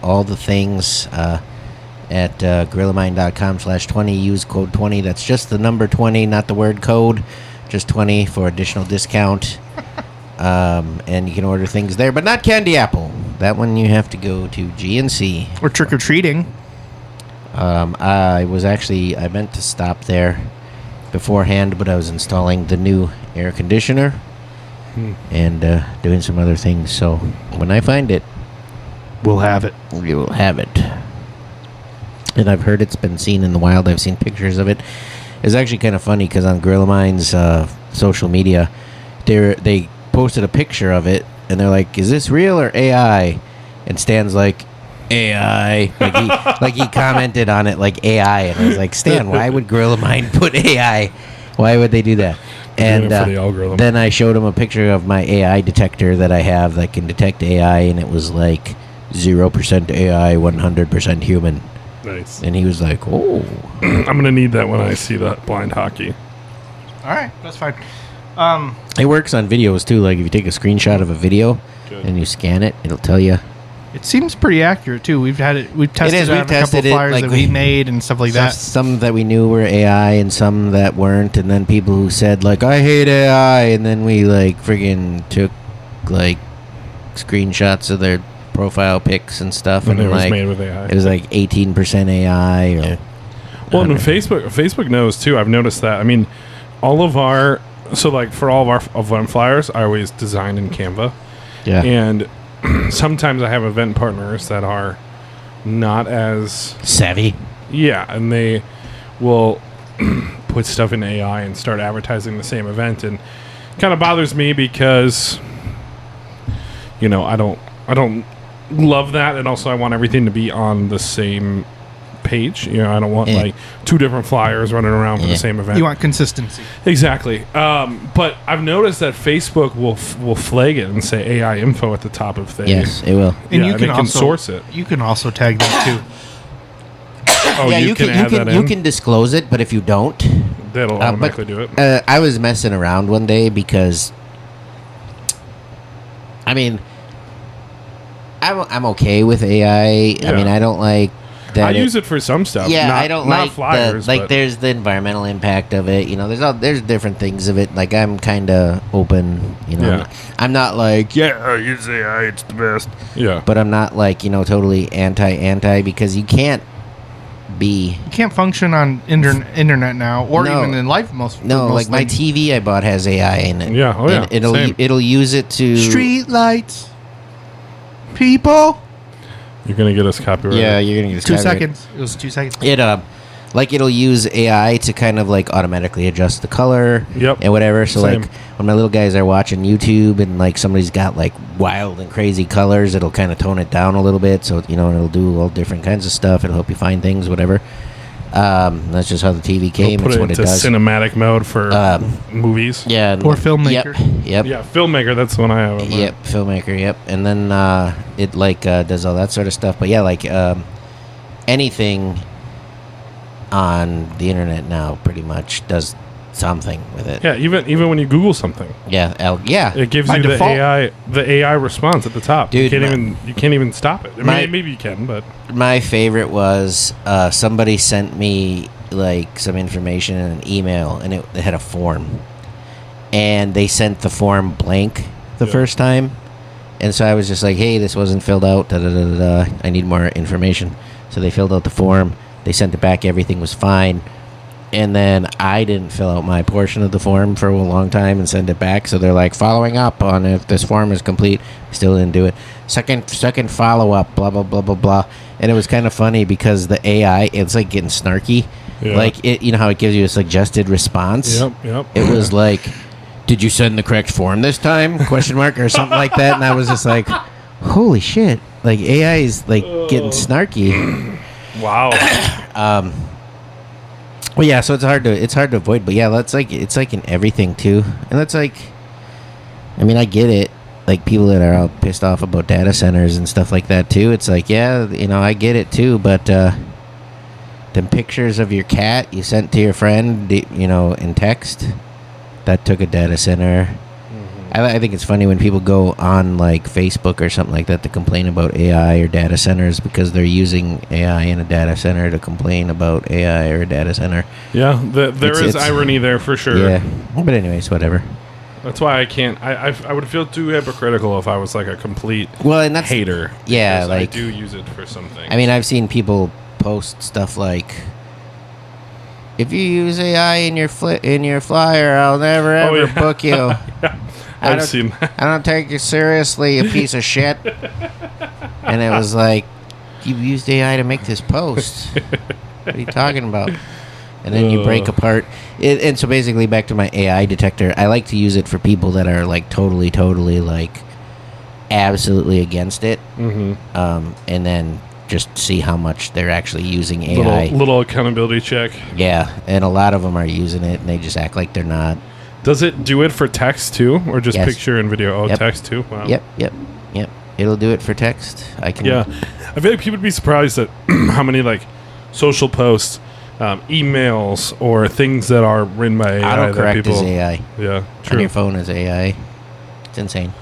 all the things. at gorillamine.com/20. Use code 20. That's just the number 20, not the word code. Just 20 for additional discount. And you can order things there, but not candy apple. That one you have to go to GNC. Or trick-or-treating. I meant to stop there beforehand, but I was installing the new air conditioner and doing some other things. So when I find it, We'll have it. we will have it. And I've heard it's been seen in the wild. I've seen pictures of it. It's actually kind of funny because on Gorilla Mine's social media, they posted a picture of it, and they're like, "Is this real or AI?" And Stan's like, "AI." Like he commented on it like AI, and I was like, "Stan, why would Gorilla Mine put AI? Why would they do that?" And for the algorithm. then I showed him a picture of my AI detector that I have that can detect AI, and it was like 0% AI, 100% human. Nice. And he was like, "Oh." I'm gonna need that when I see the blind hockey. All right, that's fine. It works on videos too. Like if you take a screenshot of a video Good. and you scan it, it'll tell you. It seems pretty accurate too. We've tested is. it We've on a couple tested of it, flyers like, that we made and stuff like that. Some that we knew were AI and some that weren't, and then people who said like I hate AI, and then we like friggin' took like screenshots of their profile pics and stuff, And and it was like made with AI. it was like 18% AI. Or, Well, and Facebook knows too. I've noticed that. I mean, all of our for all of our flyers, I always design in Canva, yeah, and sometimes I have event partners that are not as savvy. and they will put stuff in AI and start advertising the same event, and kind of bothers me because I don't love that, and also I want everything to be on the same page. I don't want like two different flyers running around for the same event. You want consistency. Exactly. But I've noticed that Facebook will flag it and say AI info at the top of things. Yes, it will. And you and can it also source it. You can also tag that too. Oh, yeah, you can add that you in? can disclose it, but if you don't, That'll automatically do it. I was messing around one day because, I mean, I'm okay with AI. Yeah. I mean, I don't like that. I use it for some stuff. Yeah, not, I don't not like flyers. but there's the environmental impact of it. There's different things of it. Like I'm kind of open. Yeah. I'm not like use AI, it's the best. yeah. But I'm not like totally anti because you can't be. You can't function on internet now, or No. even in life. Most Like my things. TV I bought has AI in it. Yeah, oh, yeah, And same. it'll use it to Street lights, people. You're gonna get us copyrighted. Yeah, you're gonna get 2 skyrocketed. seconds. It was 2 seconds. It'll use AI to kind of like automatically adjust the color. Yep. And whatever. So Same. like when my little guys are watching YouTube and like somebody's got like wild and crazy colors, it'll kind of tone it down a little bit. So it'll do all different kinds of stuff. It'll help you find things, whatever. That's just how the TV came. Put It's it what into it does. cinematic mode for movies. Yeah. Or filmmaker. Yep. Yeah, filmmaker. That's the one I have. On mine. Yep, filmmaker. Yep, and then it does all that sort of stuff. But yeah, like anything on the internet now pretty much does something with it. Yeah, even when you Google something, Yeah, it gives By you default. the AI response at the top. Dude, you can't even stop it. I mean, maybe you can, but My favorite was somebody sent me like some information in an email, and it had a form, and they sent the form blank the first time, and so I was just like, "Hey, this wasn't filled out. Da, da, da, da, da. I need more information." So they filled out the form. They sent it back. Everything was fine. And then I didn't fill out my portion of the form for a long time and send it back. So they're like, following up on if this form is complete. Still didn't do it. Second follow up, blah, blah, blah, blah, blah. And it was kind of funny because the AI, it's like getting snarky. Yeah. Like, how it gives you a suggested response? Yep. It was like, did you send the correct form this time? Question mark or something like that. And I was just like, holy shit. Like, AI is like getting snarky. Wow. Well, yeah, so it's hard to avoid, but yeah, it's like in everything too, and that's like, I mean, I get it, like people that are all pissed off about data centers and stuff like that too. It's like, yeah, I get it too, but them pictures of your cat you sent to your friend, in text, that took a data center. I think it's funny when people go on like Facebook or something like that to complain about AI or data centers because they're using AI in a data center to complain about AI or a data center. Yeah, there is irony there for sure. Yeah, but anyways, whatever. That's why I can't. I would feel too hypocritical if I was like a complete hater. Yeah, because like I do use it for something. I mean, I've seen people post stuff like, "If you use AI in your flyer, I'll never ever book you." Yeah, I've seen that. I don't take you seriously, you piece of shit. And it was like, you used AI to make this post. What are you talking about? And then you break apart. And so basically, back to my AI detector, I like to use it for people that are like totally, like absolutely against it. Mm-hmm. And then just see how much they're actually using AI. Little accountability check. Yeah, and a lot of them are using it, and they just act like they're not. Does it do it for text too, or just Yes. picture and video? Oh, Yep. text too. Wow. Yep. It'll do it for text. I can. Yeah, I feel like people would be surprised at how many like social posts, emails, or things that are written by AI. Autocorrect that people, is AI. Yeah, On true. your phone is AI. It's insane.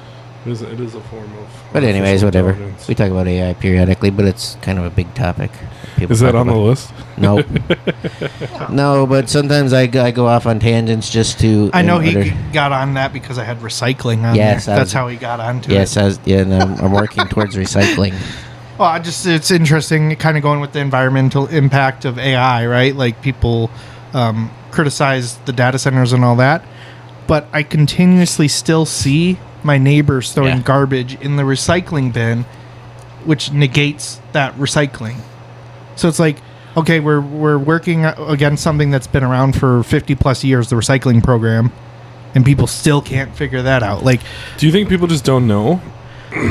It is a form of. But anyways, artificial whatever. intelligence. We talk about AI periodically, but it's kind of a big topic. People Is that talk on the about- list? Nope. No, but sometimes I go off on tangents just to. I know in he order- got on that because I had recycling on Yes, there. I That's was- how he got onto Yes, it. and I'm working towards recycling. Well, it's interesting, kind of going with the environmental impact of AI, right? Like people criticize the data centers and all that, but I continuously still see my neighbors throwing Yeah. garbage in the recycling bin, which negates that recycling. So it's like, okay, we're working against something that's been around for 50 plus years, the recycling program, and people still can't figure that out. Like, Do you think people just don't know?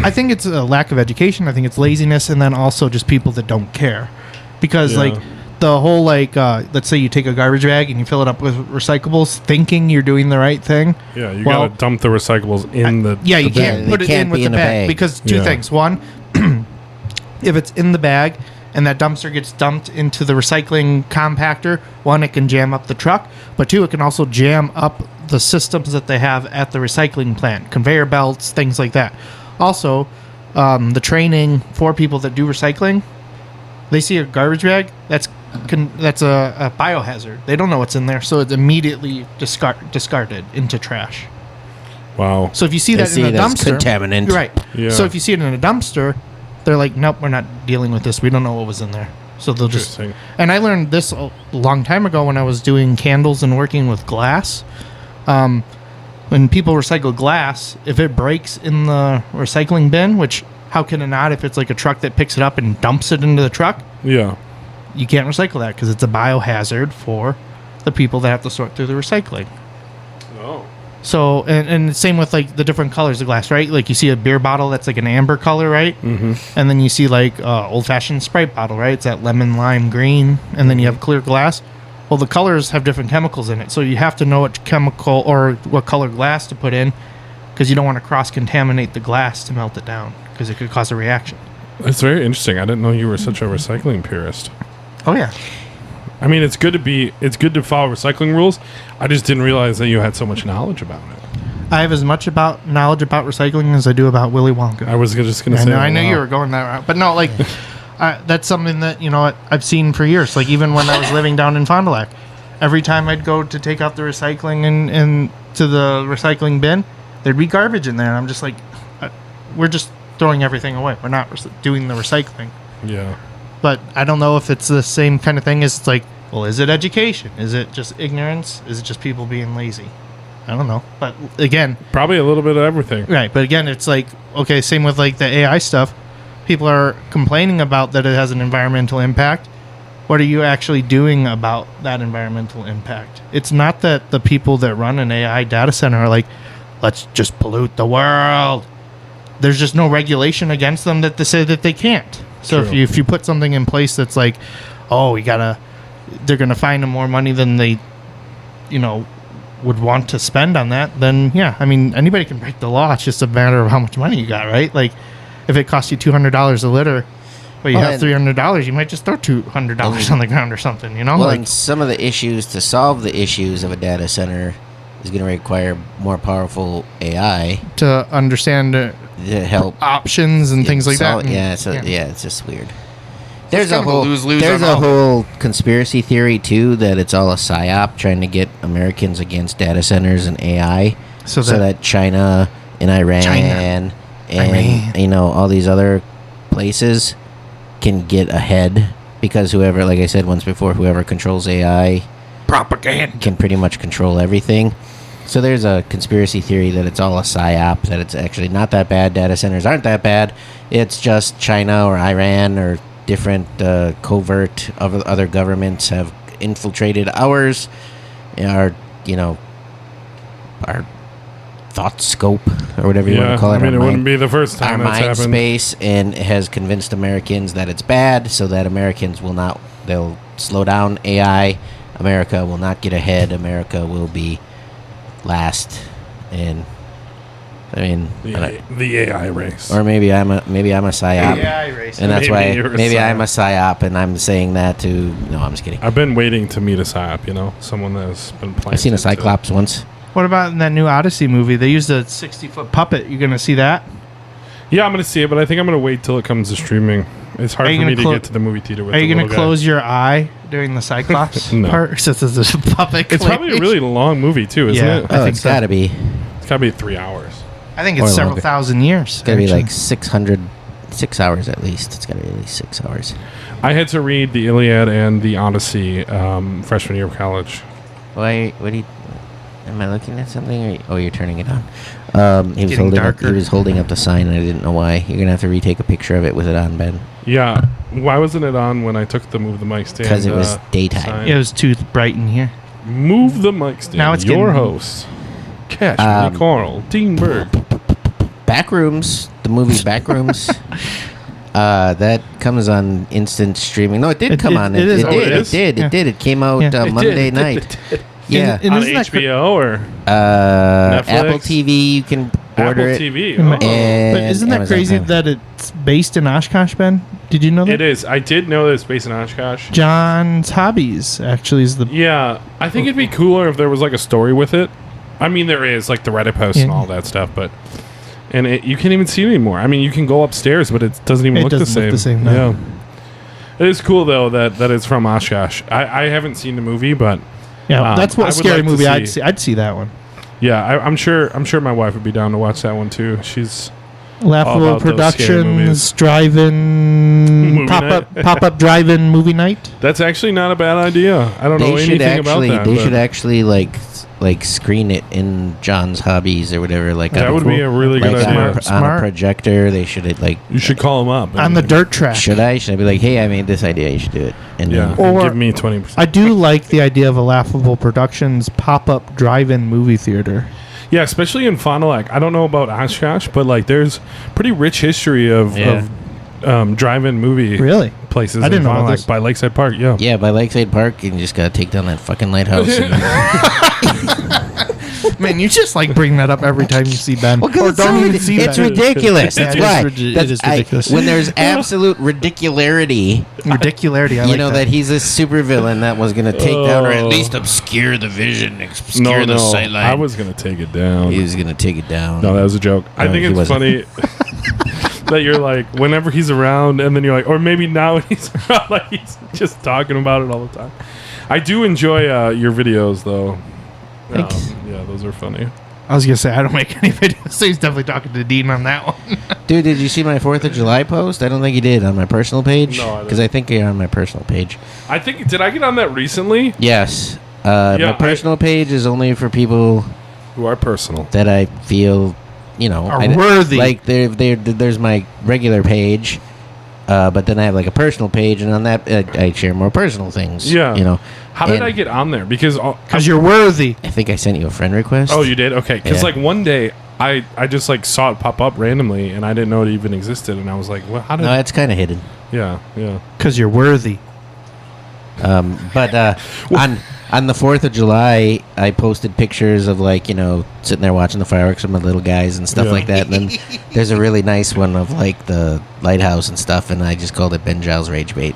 I think it's a lack of education. I think it's laziness, and then also just people that don't care. Because Yeah. like the whole let's say you take a garbage bag and you fill it up with recyclables, thinking you're doing the right thing. Yeah, you Well, gotta dump the recyclables in the. Yeah, you the can't bin. put They it can't in with be the in a bag, bag. because two Yeah. things. One, if it's in the bag and that dumpster gets dumped into the recycling compactor, one, it can jam up the truck, but two, it can also jam up the systems that they have at the recycling plant, conveyor belts, things like that. Also, the training for people that do recycling, they see a garbage bag that's a biohazard. They don't know what's in there, so it's immediately discarded into trash. Wow. So if you see They that see in a it as dumpster, contaminant. right? Yeah. So if you see it in a dumpster, they're like, "Nope, we're not dealing with this. We don't know what was in there." So they'll just. Interesting. And I learned this a long time ago when I was doing candles and working with glass. When people recycle glass, if it breaks in the recycling bin, which how can it not if it's like a truck that picks it up and dumps it into the truck? Yeah. You can't recycle that because it's a biohazard for the people that have to sort through the recycling. Oh. So, and same with like the different colors of glass, right? Like you see a beer bottle that's like an amber color, right? Mm-hmm. And then you see like old-fashioned Sprite bottle, right? It's that lemon, lime, green, and then you have clear glass. Well, the colors have different chemicals in it, so you have to know what chemical or what color glass to put in, because you don't want to cross-contaminate the glass to melt it down, because it could cause a reaction. That's very interesting. I didn't know you were such a recycling purist. Oh yeah. I mean, it's good to follow recycling rules. I just didn't realize that you had so much knowledge about it. I have as much knowledge about recycling as I do about Willy Wonka. I was just going to say. I know wow. you were going that route, but no, like that's something that I've seen for years. Like even when I was living down in Fond du Lac, every time I'd go to take out the recycling and to the recycling bin, there'd be garbage in there, and I'm just like, we're just throwing everything away. We're not doing the recycling. Yeah. But I don't know if it's the same kind of thing as it's like, well, is it education? Is it just ignorance? Is it just people being lazy? I don't know. But again, Probably a little bit of everything. right. But again, it's like, okay, same with like the AI stuff. People are complaining about that it has an environmental impact. What are you actually doing about that environmental impact? It's not that the people that run an AI data center are like, let's just pollute the world. There's just no regulation against them that they say that they can't. So True. if you put something in place that's like, oh, they're gonna find them more money than they, would want to spend on that, then yeah, I mean anybody can break the law. It's just a matter of how much money you got, right? Like if it costs you $200 a litter, but you Well, have $300, you might just throw $200 on the ground or something, Well, like, and some of the issues to solve the issues of a data center is going to require more powerful AI To understand to help options and things like that. Yeah, it's just weird. There's a kind of a whole lose-lose there's on a all of it. whole conspiracy theory too that it's all a psyop trying to get Americans against data centers and AI, So so that China and Iran and you know all these other places can get ahead because whoever, like I said once before, whoever controls AI propaganda can pretty much control everything. So there's a conspiracy theory that it's all a psyop, that it's actually not that bad. Data centers aren't that bad. It's just China or Iran or different covert of other governments have infiltrated ours, our thought scope or whatever you want to call it. I mean, it our wouldn't be the first our time that's mind happened. space, and has convinced Americans that it's bad, so that Americans will not. They'll slow down AI. America will not get ahead. America will be last, and I mean, The AI race. or maybe I'm a psyop, and that's Maybe why you're a maybe I'm a psyop. psyop, and I'm saying that to. No, I'm just kidding. I've been waiting to meet a psyop, someone that's been playing. I've seen a Cyclops once. What about in that new Odyssey movie? They used a 60-foot puppet. You gonna see that? Yeah, I'm going to see it, but I think I'm going to wait till it comes to streaming. It's hard Are you for me gonna to get to the movie theater with Are you the gonna little guy. close your eye during the Cyclops No. part? Since it's a puppet. It's probably a really long movie, too, isn't Yeah. it? I Oh, think it's so. got to be. It's got to be 3 hours. I think Or it's several longer. thousand years. It's got to be like actually. 6 hours at least. It's got to be at least 6 hours. I had to read the Iliad and the Odyssey freshman year of college. Why? What do you? Am I looking at something? Or, you're turning it on. He was Getting holding up. darker. He was holding up the sign, and I didn't know why. You're gonna have to retake a picture of it with it on, Ben, Yeah. Why wasn't it on when I took the Move the Mic Stand? because it was daytime. sign? It was too bright in here. Move the Mic Stand. Now it's your getting- host, Cash, Um, Carl, Dean Berg. Backrooms, the movie Backrooms. That comes on instant streaming. No, it did come on. it is. It Oh, did. it It is? did. Yeah. It did. It came out Yeah. Monday night. Yeah. And On isn't that HBO or Apple Netflix? TV. You can order Apple it. TV. Am I- Oh. But And isn't that Amazon crazy Prime. that it's based in Oshkosh, Ben? Did you know that? It is. I did know that it's based in Oshkosh. John's Hobbies actually is the. Yeah, I think it'd be cooler if there was like a story with it. I mean, there is like the Reddit posts and Yeah. all that stuff, but you can't even see it anymore. I mean, you can go upstairs, but it doesn't even It look doesn't the look same. the same, no. Yeah, it is cool though that it's from Oshkosh. I haven't seen the movie, but Yeah, that's I what would scary like to movie I'd see. see. I'd see that one. yeah, I'm sure my wife would be down to watch that one too. She's Laughable about those scary Productions movies. drive-in Movie pop-up drive-in movie night. that's actually not a bad idea. I don't know They should anything about actually. that. They but should actually like screen it in John's Hobbies or whatever. Like that on, would be a really like good on, idea. a, on a Smart. projector. They should like. You should call him up On the dirt track. Should I? Should I be like, hey, I made this idea. You should do it. And Yeah, then, Or- give me 20%. I do like the idea of a Laughable Productions pop-up drive-in movie theater. Yeah, especially in Fond du Lac. I don't know about Oshkosh, but like there's pretty rich history of drive-in movie Really? places I didn't in know Fond du about Lac this. by Lakeside Park. Yeah. yeah, by Lakeside Park, you just gotta take down that fucking lighthouse. Man, you just like bring that up every time you see Ben. Well, 'cause or it's don't so even see it's that. ridiculous. Yeah, That's it is why. it That's- is ridiculous. when there's absolute ridicularity, Ridicularity. I you like know that he's a supervillain that was gonna take down or at least Obscure the vision, obscure the sight line. I was gonna take it down. he was gonna take it down. No, that was a joke. I No, think he it's wasn't. funny that you're like, whenever he's around, and then you're like, or maybe now when he's around, like he's just talking about it all the time. I do enjoy your videos though. Thanks. Yeah, those are funny. I was gonna say I don't make any videos, so he's definitely talking to Dean on that one. Dude, did you see my 4th of July post? I don't think you did on my personal page. No, I didn't. Because I think you're on my personal page. I think did I get on that recently? Yes. Yeah, my personal page is only for people Who are personal? that I feel, Are worthy. Like there's my regular page, but then I have like a personal page, and on that I share more personal things. Yeah. How did And- I get on there? Because Because you're worthy. I think I sent you a friend request. oh, you did? Okay. Because Yeah. like one day I just like saw it pop up randomly, and I didn't know it even existed, and I was like, "What? How did?" No, it's kind of hidden. yeah. Because you're worthy. But on the 4th of July, I posted pictures of sitting there watching the fireworks with my little guys and stuff Yeah. like that. And then there's a really nice one of like the lighthouse and stuff, and I just called it Ben Giles Rage Bait.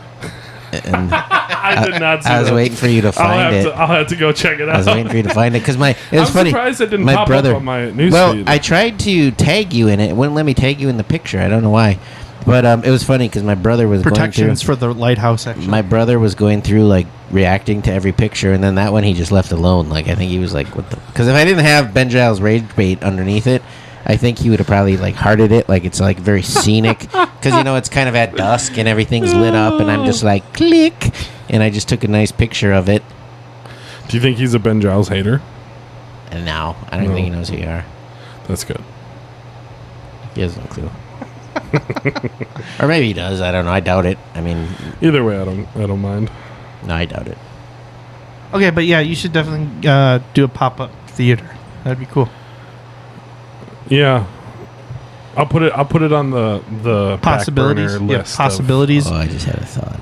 And I I did not see I was that. waiting for you to find it. I'll have to go check it out. I was waiting for you to find it because it was I'm funny. surprised it didn't my pop brother, up on my newsfeed. Well, I tried to tag you in it. It wouldn't let me tag you in the picture. I don't know why. But it was funny because my brother was Protections going for the lighthouse section. my brother was going through like reacting to every picture, and then that one he just left alone. Like I think he was like, "What the?" Because if I didn't have Ben Giles rage bait underneath it, I think he would have probably like hearted it. Like it's like very scenic because it's kind of at dusk and everything's lit up, and I'm just like click, and I just took a nice picture of it. Do you think he's a Ben Giles hater? And now I don't think he knows who you are. That's good. He has no clue. Or maybe he does. I don't know. I doubt it. I mean, Either way, I don't mind. no, I doubt it. Okay, but yeah, you should definitely do a pop-up theater. That'd be cool. Yeah, I'll put it on the Possibilities. back burner Yeah, list. possibilities. Oh, I just had a thought.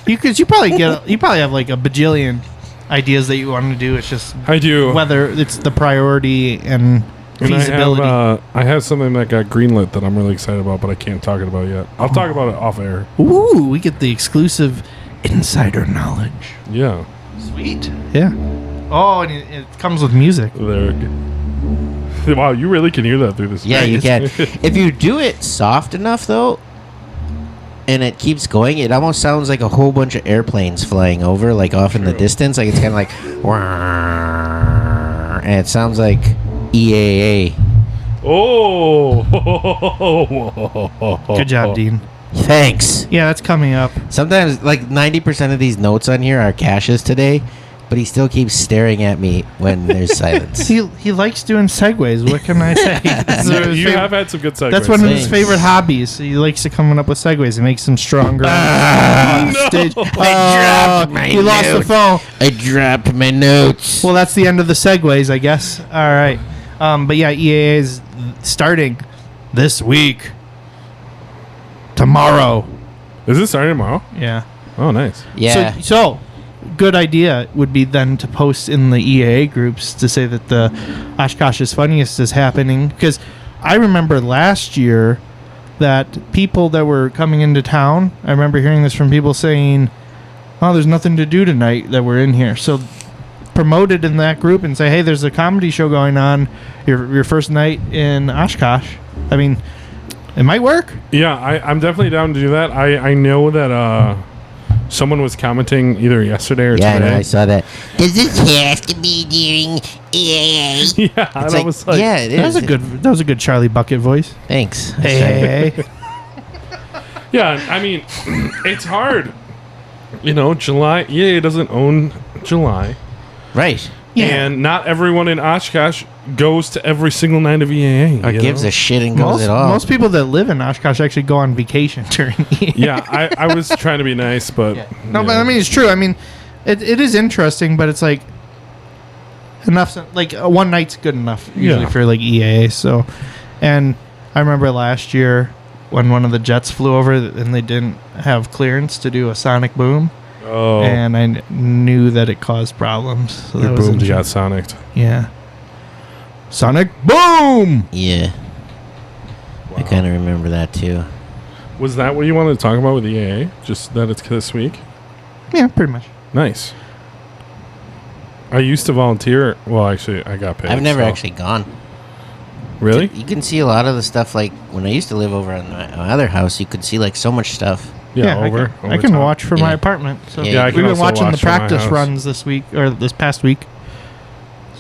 Because you probably have like a bajillion ideas that you want to do. It's just I do. whether it's the priority and feasibility. I have something that got greenlit that I'm really excited about, but I can't talk about it yet. I'll talk about it off air. Ooh, we get the exclusive insider knowledge. Yeah, Sweet. Yeah. Oh, and it comes with music. there. Wow, you really can hear that through this. Yeah, you can. It's- If you do it soft enough, though, and it keeps going, it almost sounds like a whole bunch of airplanes flying over, like off in the distance. Like it's kind of like, and it sounds like EAA. Oh, Good job, Dean. Thanks. Yeah, that's coming up. Sometimes, like 90% of these notes on here are Cash's today, but he still keeps staring at me when there's silence. He likes doing segues. What can I say? That's one of his You favorite- have had some good segues. That's one of his Thanks. favorite hobbies. He likes to coming up with segues. It makes him stronger. on stage. dropped my He lost the note. phone. I dropped my notes. Well, that's the end of the segues, I guess. All right. But yeah, EAA is starting this week. Tomorrow. Is it starting tomorrow? Yeah. Oh, nice. Yeah. So, good idea would be then to post in the EAA groups to say that the Oshkosh's Funniest is happening. Because I remember last year that people that were coming into town, I remember hearing this from people saying, oh, there's nothing to do tonight that we're in here. So promote it in that group and say, hey, there's a comedy show going on your first night in Oshkosh. I mean, it might work. Yeah, I'm definitely down to do that. I know that someone was commenting either yesterday or Yeah, I know, today. I saw that. Does this have to be during EAA? Yeah, and It's I like, was like, yeah, it That was is. that was a good Charlie Bucket voice. Thanks. Hey. yeah. I mean, it's hard. July. EA doesn't own July, Right. and not everyone in Oshkosh goes to every single night of EAA. Or gives a shit and goes at all. Most people that live in Oshkosh actually go on vacation during EAA. Yeah, I was trying to be nice, but No, but I mean, it's true. I mean, it is interesting, but it's like enough. Like one night's good enough usually Yeah. for like EAA. So, and I remember last year when one of the jets flew over and they didn't have clearance to do a sonic boom, and I knew that it caused problems. So your that was boom got interesting. sonicked. Yeah. Sonic boom. Yeah. I kind of remember that too. Was that what you wanted to talk about with EAA? Just that it's this week? Yeah, pretty much. Nice. I used to volunteer. Well, actually, I got paid. I've never so- actually gone. Really? You can see a lot of the stuff, like when I used to live over in my other house, you could see like so much stuff. Yeah, I over. can, I can top. watch from my Yeah. apartment. So Yeah, I can we've been also watching the watch from my practice house. runs this week or this past week.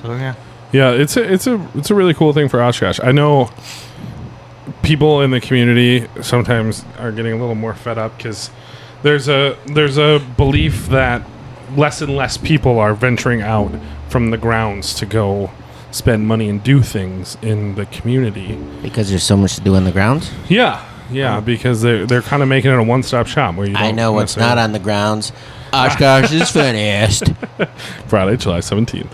So yeah. Yeah, it's a really cool thing for Oshkosh. I know people in the community sometimes are getting a little more fed up because there's a belief that less and less people are venturing out from the grounds to go spend money and do things in the community. Because there's so much to do on the grounds. Yeah, because they're kind of making it a one-stop shop where you. I don't know what's not necessarily- on the grounds. Oshkosh is funniest. Friday, July 17th.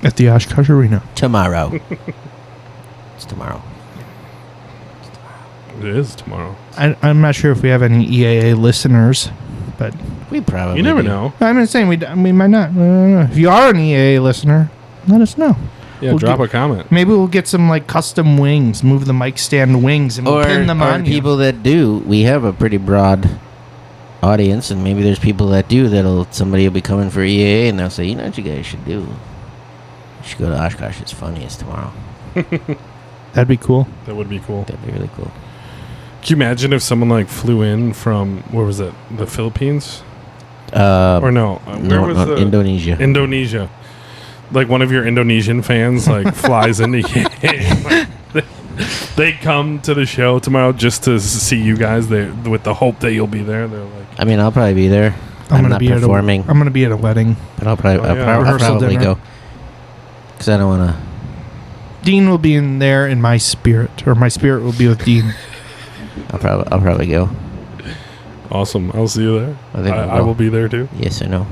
At the Oshkosh Arena. Tomorrow. It's tomorrow. It is tomorrow. I'm not sure if we have any EAA listeners, but We probably You never do. know. I'm not saying we might not. I don't know. If you are an EAA listener, let us know. Yeah, We'll drop get- a comment. Maybe we'll get some like custom wings, move the mic stand wings, and we'll Or, pin them or on you. people that do. We have a pretty broad audience, and maybe there's people that do. Somebody will be coming for EAA, and they'll say, you know what you guys should do? You should go to Oshkosh. It's funniest tomorrow. That'd be cool. That would be cool. That'd be really cool. Can you imagine if someone like flew in from where was it? The Philippines? Or no? Where was the Indonesia? Indonesia. Like one of your Indonesian fans like flies into they come to the show tomorrow just to see you guys there with the hope that you'll be there. They're like, I mean, I'll probably be there. I'm not performing. I'm gonna be at a wedding. But I'll probably go because I don't want to. Dean will be in there in my spirit, or my spirit will be with Dean. I'll probably go. Awesome. I'll see you there. I will be there too. Yes, I know.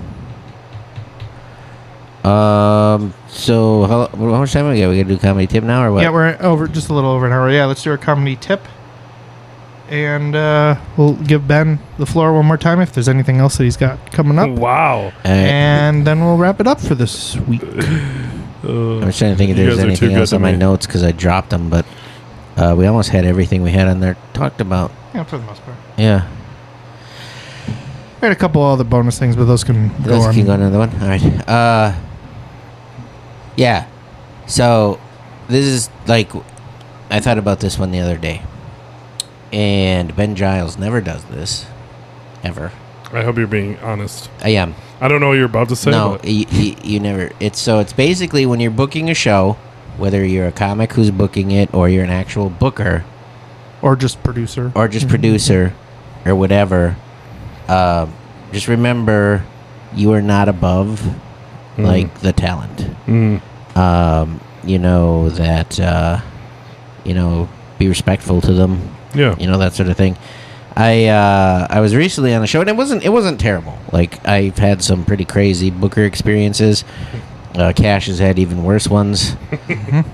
So how much time we got? We gotta do comedy tip now or what? Yeah, we're just a little over an hour. Yeah, let's do our comedy tip. And we'll give Ben the floor one more time if there's anything else that he's got coming up. Wow. And then we'll wrap it up for this week. I'm just trying to think if there's anything else on my notes because I dropped them, but we almost had everything we had on there talked about. Yeah, for the most part. Yeah. We had a couple other bonus things, but those can go on. Can go on another one? All right. Yeah. So, this is like, I thought about this one the other day. And Ben Giles never does this. Ever. I hope you're being honest. I am. I don't know what you're about to say. No, you never. It's basically when you're booking a show, whether you're a comic who's booking it or you're an actual booker. Or just producer. Or whatever. Just remember you are not above like the talent. You know that be respectful to them. Yeah. You know, that sort of thing. I was recently on a show and it wasn't terrible. Like I've had some pretty crazy booker experiences. Cash has had even worse ones.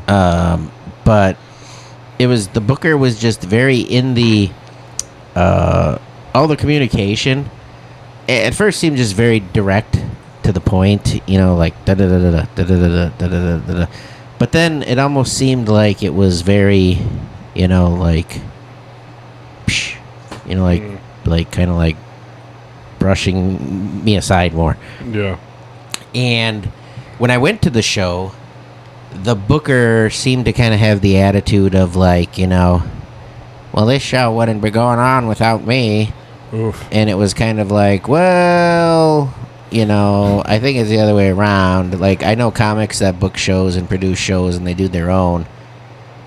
But the booker was just very in the all the communication at first seemed just very direct to the point, like da da da da da da da da da da da. But then it almost seemed like it was very, like, like kind of like brushing me aside more. Yeah. And when I went to the show, the booker seemed to kind of have the attitude of like, well, this show wouldn't be going on without me. Oof. And it was kind of like, well, I think it's the other way around. Like, I know comics that book shows and produce shows and they do their own.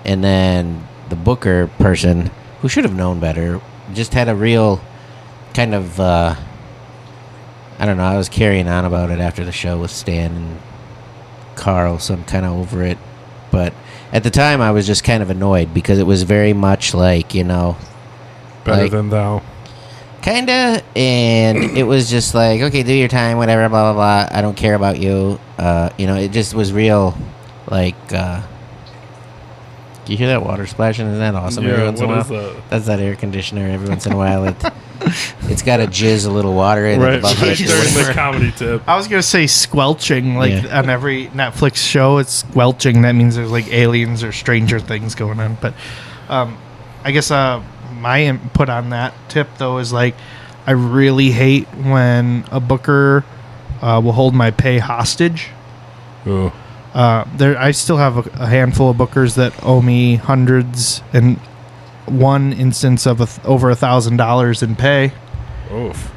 And then the booker person, who should have known better, just had a real kind of, I don't know, I was carrying on about it after the show with Stan and Carl, so I'm kind of over it. But at the time, I was just kind of annoyed because it was very much like, better like, than thou. Kinda, and it was just like, okay, do your time, whatever, blah, blah, blah. I don't care about you. It just was real, like, do you hear that water splashing? Isn't that awesome? Yeah, every once in a while? that? That's that air conditioner. Every once in a while, it's got to jizz a little water in Right, it. Above right it. during the comedy tip. I was going to say squelching, like Yeah. on every Netflix show, it's squelching. That means there's like aliens or Stranger Things going on. But I guess my input on that tip, though, is like I really hate when a booker will hold my pay hostage. Ooh. I still have a handful of bookers that owe me hundreds, and one instance of over $1,000 in pay. Oof.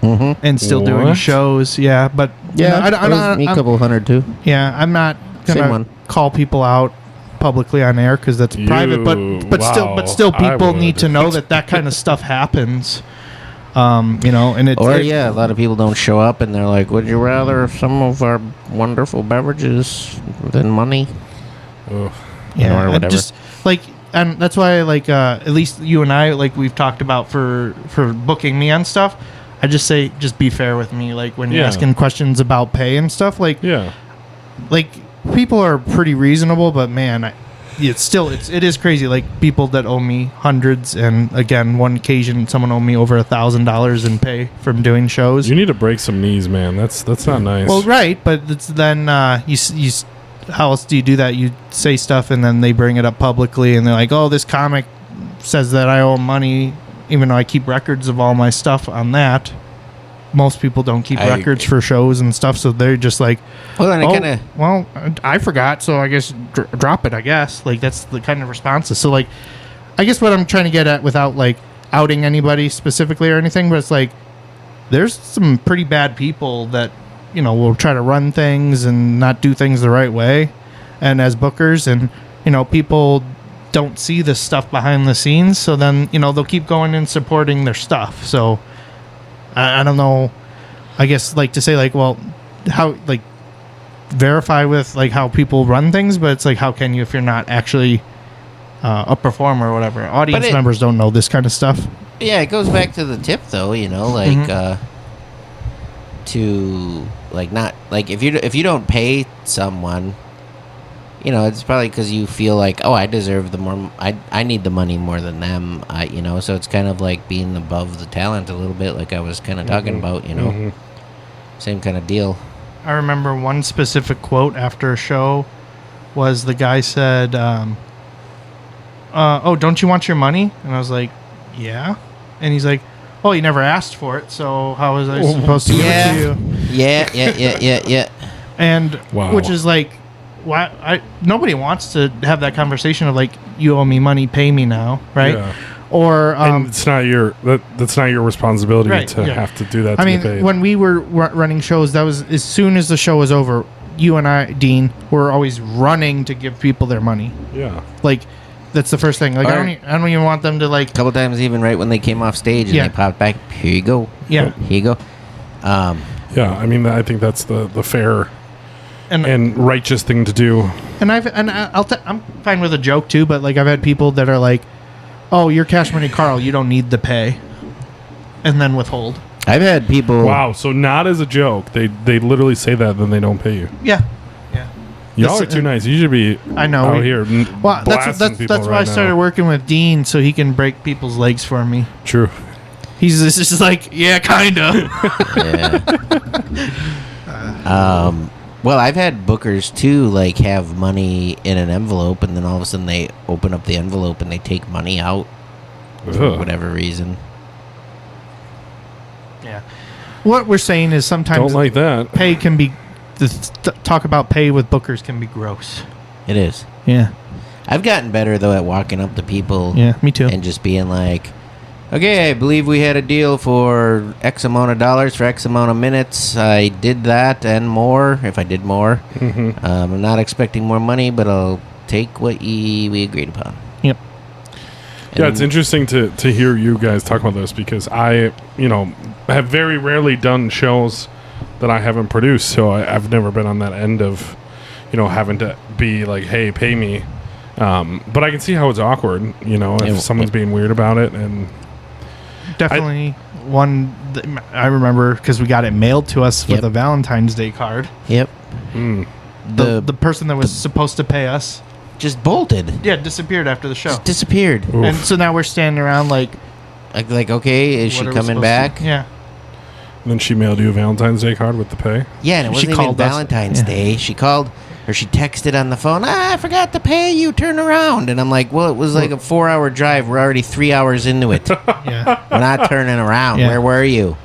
Mm-hmm. And still doing What? shows. Yeah, but Yeah, I don't. me a couple hundred too. Yeah, I'm not Same gonna one. call people out publicly on air because that's private. But still, I people need would. to know that kind of stuff happens. And it's A lot of people don't show up and they're like, would you rather some of our wonderful beverages than money? Oof. yeah, or and whatever. just like, and that's why like at least you and I, like we've talked about for booking me on stuff. I just say just be fair with me, like when you're Yeah. asking questions about pay and stuff. Like Yeah. like people are pretty reasonable, but man, it is crazy. Like people that owe me hundreds, and again, one occasion someone owed me over $1,000 in pay from doing shows. You need to break some knees, man. That's not nice. Well, right, but it's then you how else do you do that? You say stuff and then they bring it up publicly, and they're like, "Oh, this comic says that I owe money even though I keep records of all my stuff on that, most people don't keep I records agree. for shows and stuff, so they're just like, Well, then I kind of. well, I forgot, so I guess drop it, I guess. Like, that's the kind of responses. So, like, I guess what I'm trying to get at without, like, outing anybody specifically or anything, but it's like, there's some pretty bad people that, you know, will try to run things and not do things the right way. And as bookers, and, you know, people don't see this stuff behind the scenes, so then, you know, they'll keep going and supporting their stuff. So, I don't know, I guess, like, to say, like, well, how, like, verify with, like, how people run things, but it's like, how can you if you're not actually a performer or whatever? Audience members don't know this kind of stuff. Yeah, it goes back to the tip, though. You know, like to like not like if you don't pay someone, you know, it's probably because you feel like, oh, I deserve the more. I need the money more than them. You know, so it's kind of like being above the talent a little bit, like I was kind of talking about. You know, same kind of deal. I remember one specific quote after a show was the guy said, "Oh, don't you want your money?" And I was like, "Yeah." And he's like, "Oh, you never asked for it, so how was I supposed to give it to you?" Yeah. And Wow. which is like, why? Nobody wants to have that conversation of like, you owe me money, pay me now, right? Yeah. Or And it's not that's not your responsibility Right, to yeah. have to do that. I to mean, get paid. when we were running shows, that was as soon as the show was over, you and I, Dean, were always running to give people their money. yeah, Like, that's the first thing. Like, I don't even want them to like. A couple times, even right when they came off stage and Yeah. they popped back. Here you go. Yeah. Here you go. yeah. I mean, I think that's the fair And and righteous thing to do. I'm fine with a joke too, but like I've had people that are like, "Oh, you're Cash Money Carl, you don't need the pay," and then withhold. I've had people. Wow. So not as a joke, they literally say that, then they don't pay you. Yeah, yeah. Y'all That's- are too nice. You should be I know. out here. Well, that's people why right I started now. working with Dean so he can break people's legs for me. True. He's just like, yeah, kinda. Well, I've had bookers too, like have money in an envelope, and then all of a sudden they open up the envelope and they take money out for Ugh. whatever reason. Yeah. What we're saying is sometimes Don't like that. pay can be talk about pay with bookers can be gross. It is. Yeah. I've gotten better though at walking up to people. Yeah, me too. And just being like, okay, I believe we had a deal for X amount of dollars for X amount of minutes. I did that and more, if I did more. I'm not expecting more money, but I'll take what we agreed upon. Yep. Yeah, it's interesting to hear you guys talk about this because I, have very rarely done shows that I haven't produced, so I've never been on that end of, having to be like, hey, pay me. But I can see how it's awkward, if someone's being weird about it. And Definitely one that I remember because we got it mailed to us with Yep. a Valentine's Day card. Yep. The person that was supposed to pay us, Just bolted. disappeared after the show. Just disappeared. Oof. And so now we're standing around like, Like, okay, is what she are we coming supposed back? to- Yeah. then she mailed you a Valentine's Day card with the pay. Yeah, and it She wasn't even called us. Valentine's Yeah. Day. She called, or she texted on the phone, I forgot to pay you, turn around. And I'm like, well, it was like a 4-hour drive. We're already 3 hours into it. Yeah. We're not turning around. Yeah. Where were you,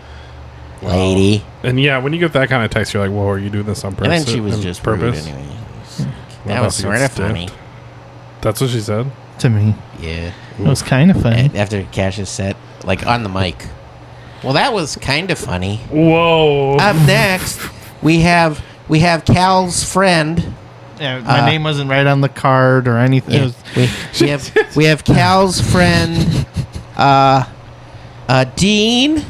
lady? And yeah, when you get that kind of text, you're like, well, are you doing this on purpose? And then she was just purpose. rude anyway. Well, That was that's sort of stiffed. funny. That's what she said? To me, Yeah. it was kind of funny. And after Cassius set, like on the mic. Well, that was kind of funny. Whoa. Up next, we have Cal's friend. Yeah, my name wasn't right on the card or anything. It Yeah, was, we have Cal's friend, Dean.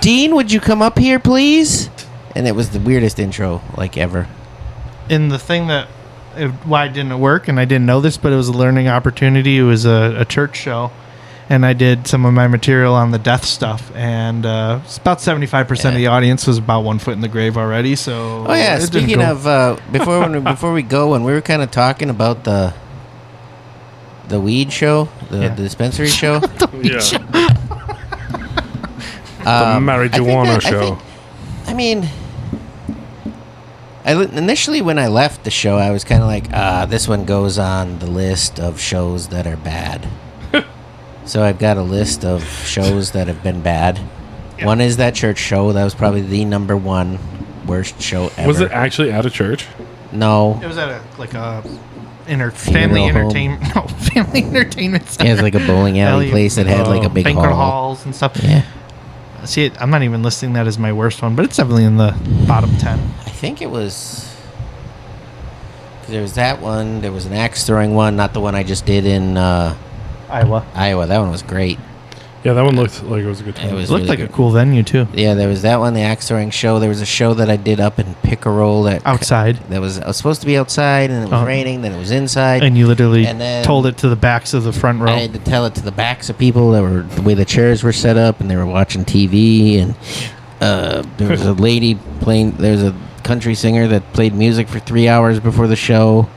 Dean, would you come up here, please? And it was the weirdest intro like ever. and the thing that why it didn't work, and I didn't know this, but it was a learning opportunity. It was a church show, and I did some of my material on the death stuff, and it's about 75% of the audience was about 1 foot in the grave already. So Oh yeah, it didn't speaking go- of before we go, when we were kind of talking about the weed show, the dispensary show. Yeah. The I think marijuana show. Initially when I left the show, I was kind of like, this one goes on the list of shows that are bad. So I've got a list of shows that have been bad. Yeah. One is that church show. That was probably the number one worst show ever. Was it actually at a church? No. It was at a family Funeral home. entertainment. No, family entertainment It center. was like a bowling alley place that had like a big banquet hall. halls and stuff. Yeah. See, I'm not even listing that as my worst one, but it's definitely in the bottom 10. I think it was. 'Cause there was that one. There was an axe throwing one, not the one I just did in Iowa. Iowa. That one was great. Yeah, that one looked like it was a good time. It was It looked really like a good. cool venue, too. Yeah, there was that one, the axe throwing show. There was a show that I did up in Pickerel that Outside. That was I was supposed to be outside, and it was Oh. raining. Then it was inside. And you literally And then- told it to the backs of the front row. I had to tell it to the backs of people that were the way the chairs were set up, and they were watching TV. And there was a lady playing. There was a country singer that played music for 3 hours before the show,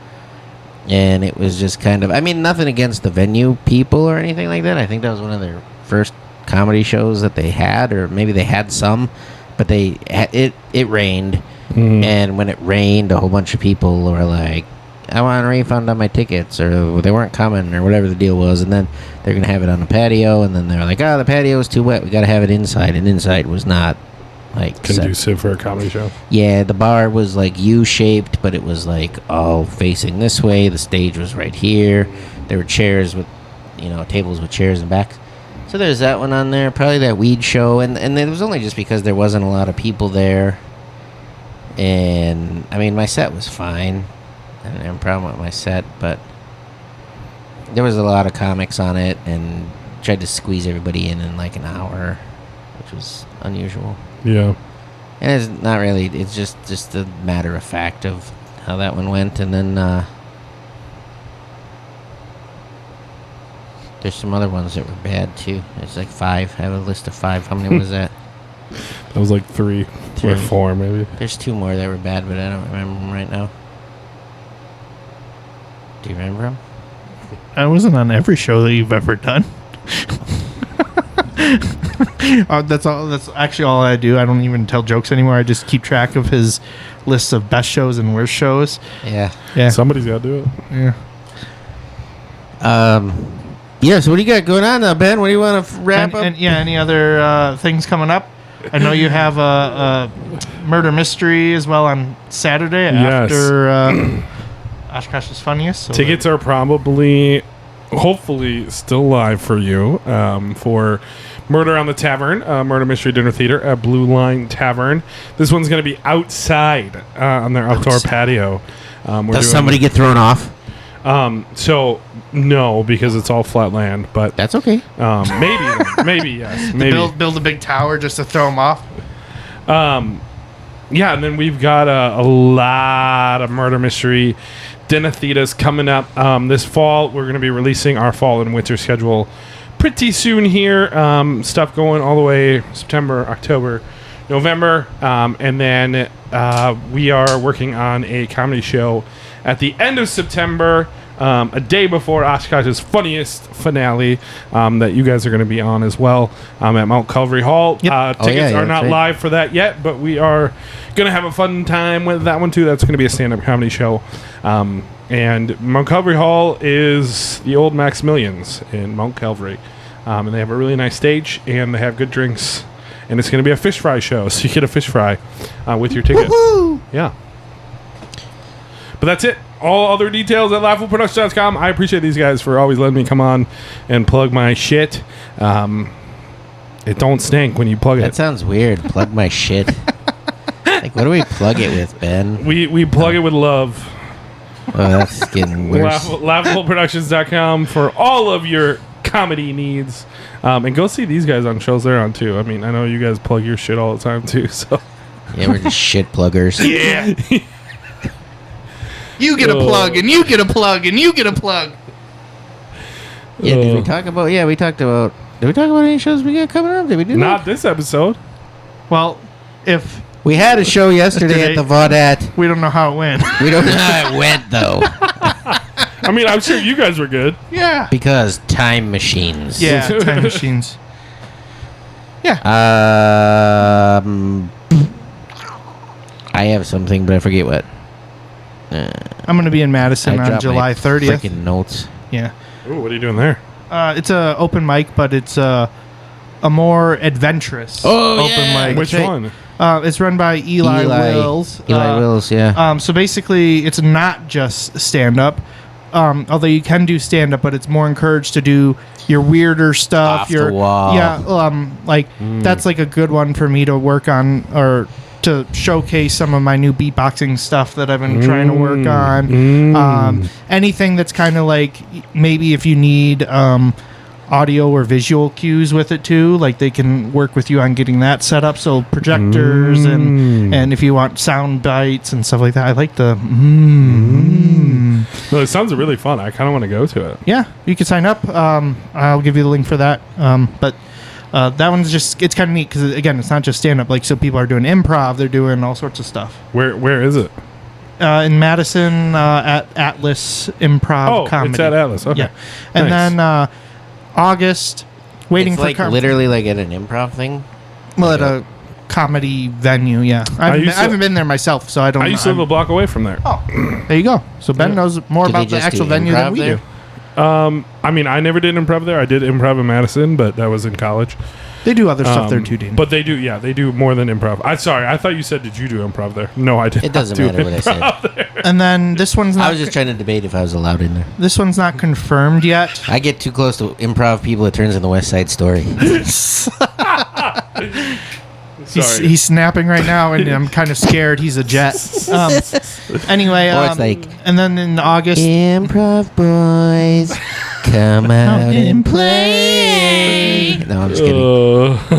and it was just kind of. I mean, nothing against the venue people or anything like that. I think that was one of their first comedy shows that they had, or maybe they had some, but it rained, and when it rained, a whole bunch of people were like, I want a refund on my tickets, or they weren't coming, or whatever the deal was, and then they're gonna have it on the patio, and then they're like, oh, the patio is too wet, we gotta have it inside, and inside was not like Conducive for a comedy show. yeah, the bar was like U-shaped, but it was like all facing this way. The stage was right here. There were chairs with, tables with chairs and backs. So there's that one on there. Probably that weed show, and it was only just because there wasn't a lot of people there. And I mean, my set was fine. I didn't have a problem with my set, but there was a lot of comics on it, and tried to squeeze everybody in like an hour, which was unusual. Yeah. And it's not really. It's just a matter of fact of how that one went, and then there's some other ones that were bad too. It's like 5. I have a list of 5. How many was that? That was like 3 or 4, maybe. There's 2 more that were bad, but I don't remember them right now. Do you remember them? I wasn't on every show that you've ever done. That's all. That's actually all I do. I don't even tell jokes anymore. I just keep track of his lists of best shows and worst shows. Yeah. Yeah. Somebody's got to do it. Yeah. Yeah. So what do you got going on now, Ben? What do you want to wrap up? And any other things coming up? I know you have a murder mystery as well on Saturday Yes. after Oshkosh's Funniest. So Tickets are probably, hopefully, still live for you for Murder on the Tavern, Murder Mystery Dinner Theater at Blue Line Tavern. This one's going to be outside on their outdoor patio. Does somebody get thrown off? So, no, because it's all flat land, but That's okay. maybe yes. Maybe. build a big tower just to throw them off. Yeah, and then we've got a lot of murder mystery dinner theaters coming up this fall. We're going to be releasing our fall and winter schedule pretty soon here. Stuff going all the way September, October, November. And then we are working on a comedy show at the end of September, a day before Oshkosh's Funniest finale that you guys are going to be on as well at Mount Calvary Hall. Yep. Tickets are not that's right. live for that yet, but we are going to have a fun time with that one too. That's going to be a stand-up comedy show. And Mount Calvary Hall is the old Maximilian's in Mount Calvary. And they have a really nice stage, and they have good drinks. And it's going to be a fish fry show, so you get a fish fry with your ticket. Woohoo! Yeah. But that's it. All other details at laughableproductions.com. I appreciate these guys for always letting me come on and plug my shit. It don't stink when you plug That it. sounds weird. Plug my shit. Like, what do we plug it with, Ben? We plug it with love. Oh, that's getting worse. Laughableproductions.com for all of your comedy needs. And go see these guys on shows they're on too. I mean, I know you guys plug your shit all the time too. So Yeah, we're just shit pluggers. Yeah. You get a plug, and you get a plug, and you get a plug. Yeah, did we talk about? Yeah, we talked about. Did we talk about any shows we got coming up? Did we do not that? this episode. Well, if We had a show yesterday at the Vaudat. we don't know how it went. We don't know how it went though, I mean, I'm sure you guys were good. Yeah. because time machines. Yeah, time machines. I have something, but I forget what. I'm going to be in Madison I on dropped July my 30th. Freaking notes. Yeah. Ooh, what are you doing there? It's a open mic, but it's a more adventurous open mic. Which one? It's run by Eli Wills. Eli Wills, yeah. So basically, it's not just stand-up. Although you can do stand-up, but it's more encouraged to do your weirder stuff. Off the wall. Yeah, that's like a good one for me to work on or to showcase some of my new beatboxing stuff that I've been trying to work on. Anything that's kind of like maybe if you need audio or visual cues with it too, like they can work with you on getting that set up. So projectors and if you want sound bites and stuff like that. I like the No, it sounds really fun. I kind of want to go to it. Yeah, you can sign up. I'll give you the link for that. But that one's just, it's kind of neat because, again, it's not just stand-up. Like, so people are doing improv. They're doing all sorts of stuff. Where is it? In Madison at Atlas Improv Comedy. It's at Atlas. Okay. Yeah. And then August, waiting It's for... like literally like at an improv thing? Well, at a comedy venue, yeah. I haven't been there myself, so I don't know. I used to live a block away from there. Oh, there you go. So Ben knows more Do they about the just actual do venue than we improv do. there? I mean, I never did improv there. I did improv in Madison, but that was in college. They do other stuff there too, Dean. But they do, yeah, they do more than improv. I thought you said, did you do improv there? No, I didn't. It doesn't matter what I said. And then this one's not... I was just trying to debate if I was allowed in there. This one's not confirmed yet. I get too close to improv people, it turns into West Side Story. He's snapping right now, and I'm kind of scared. He's a jet. Anyway, Or it's like... and then in August... Improv boys, come out and play. No, I'm just kidding.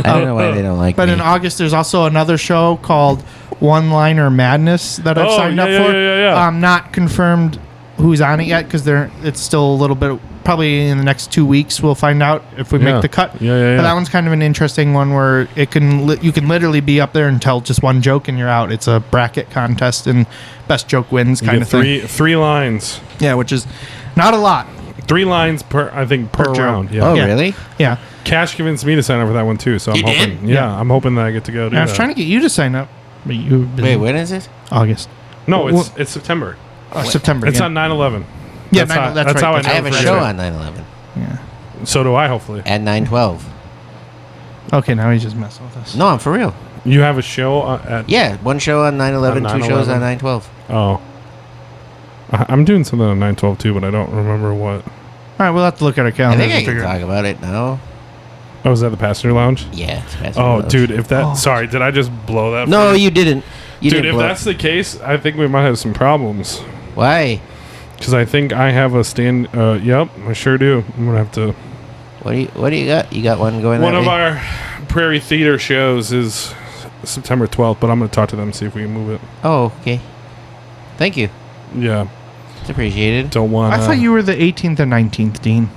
I don't know why they don't like But me. in August, there's also another show called One Liner Madness that I've signed up for. Yeah. Not confirmed who's on it yet because it's still a little bit. Probably in the next 2 weeks, we'll find out if we make the cut. Yeah. But that one's kind of an interesting one where you can literally be up there and tell just one joke and you're out. It's a bracket contest and best joke wins kind of thing. Three lines. Yeah, which is not a lot. 3 lines per joke. round. Yeah. Oh, Yeah. really? Yeah. Cash convinced me to sign up for that one too, so I'm hoping. did? Yeah, I'm hoping that I get to go do I that. was trying to get you to sign up, but you Wait, when is it? August. No, it's September. September. It's yeah. on 9/11. Yeah, That's right. how I I know. have a for show sure. on 9/11 Yeah. So do I. Hopefully, at 9/12. Okay, now he's just messing with us. No, I'm for real. you have a show at. Yeah, one show on 9/11, On 2 shows on 9/11. 9/12. Oh. I'm doing something on 9/12 too, but I don't remember what. All right, we'll have to look at our I calendar. think I and can figure it out. talk about it now. Oh, is that the passenger lounge? Yeah. It's Pastor Oh, Lowe's. dude, if that. Sorry, did I just blow that? No, for you? you didn't. You Dude, didn't if blow- that's the case, I think we might have some problems. Why? Because I think I have a stand. Yep, I sure do. I'm gonna have to. What do you got? You got one going One that of way? our Prairie Theater shows is September 12th, but I'm gonna talk to them and see if we can move it. Oh, okay. Thank you. Yeah, It's appreciated. don't want. I thought you were the 18th and 19th, Dean,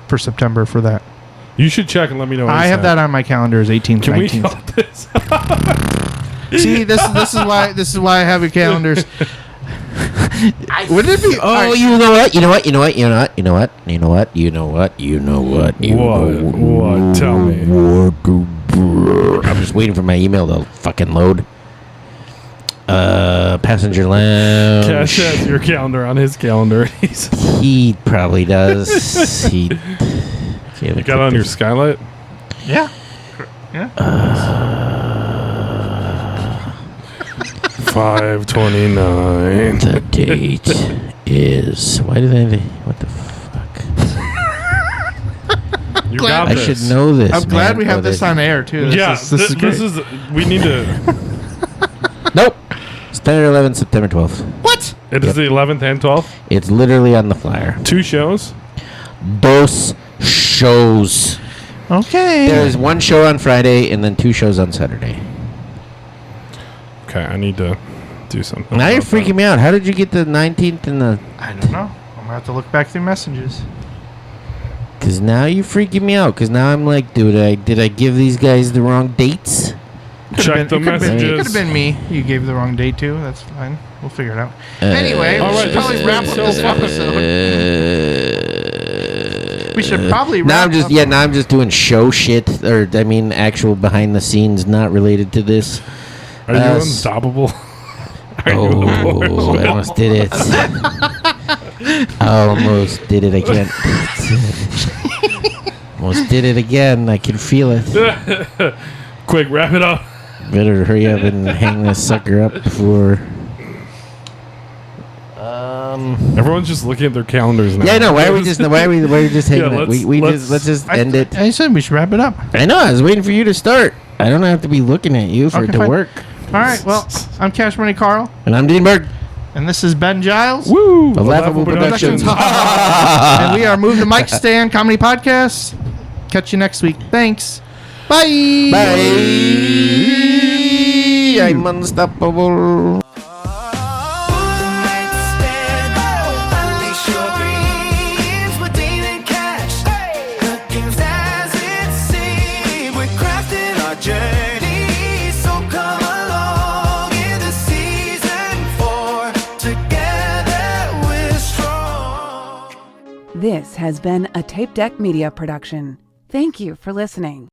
for September for that. You should check and let me know. I have that on my calendar as 18th Can and we 19th. help this? See, this is why I have your calendars. Would it be? Oh, alright, you know what? You know what? You know what? You know what? You know what? You know what? You know what? You know what? You What? Tell me. I'm just waiting for my email to fucking load. Passenger lounge. Cash has your calendar on his calendar. He probably does. He. You got it on your skylight? Yeah. 5/29. The date is. Why did I? What the fuck? You glad- got I this. should know this. I'm glad man. we have Oh, this on air too. This is great. We need to. Nope. September 11th, September 12th. What? It is the 11th and 12th. It's literally on the flyer. 2 shows. Dos shows. Okay. There's one show on Friday and then 2 shows on Saturday. Okay, I need to do something. Now you're about that. freaking me out. How did you get the 19th and the... I don't know. I'm gonna have to look back through messages. Because now you're freaking me out. Because now I'm like, dude, did I give these guys the wrong dates? Check the It could messages. have been me. You gave the wrong date too. That's fine. We'll figure it out. Anyway, all we right, should probably this wrap is- up this episode. We should probably Now wrap I'm just up. now I'm just doing show shit, or I mean, actual behind the scenes, not related to this. Are you Uh, unstoppable? Are you Oh, I almost did it. Almost did it again. Almost did it again. I can feel it. Quick, wrap it up. Better hurry up and hang this sucker up before. Everyone's just looking at their calendars now. Yeah, no. Why are we just hanging it? Let's just end it. I said we should wrap it up. I know. I was waiting for you to start. I don't have to be looking at you for it to fine. work. All right. Well, I'm Cash Money Carl, And I'm Dean Berg and this is Ben Giles. Woo! of Laughable Productions. And we are Move the Mic Stand Comedy Podcast. Catch you next week. Thanks. Bye. Bye. I'm unstoppable. This has been a Tape Deck Media production. Thank you for listening.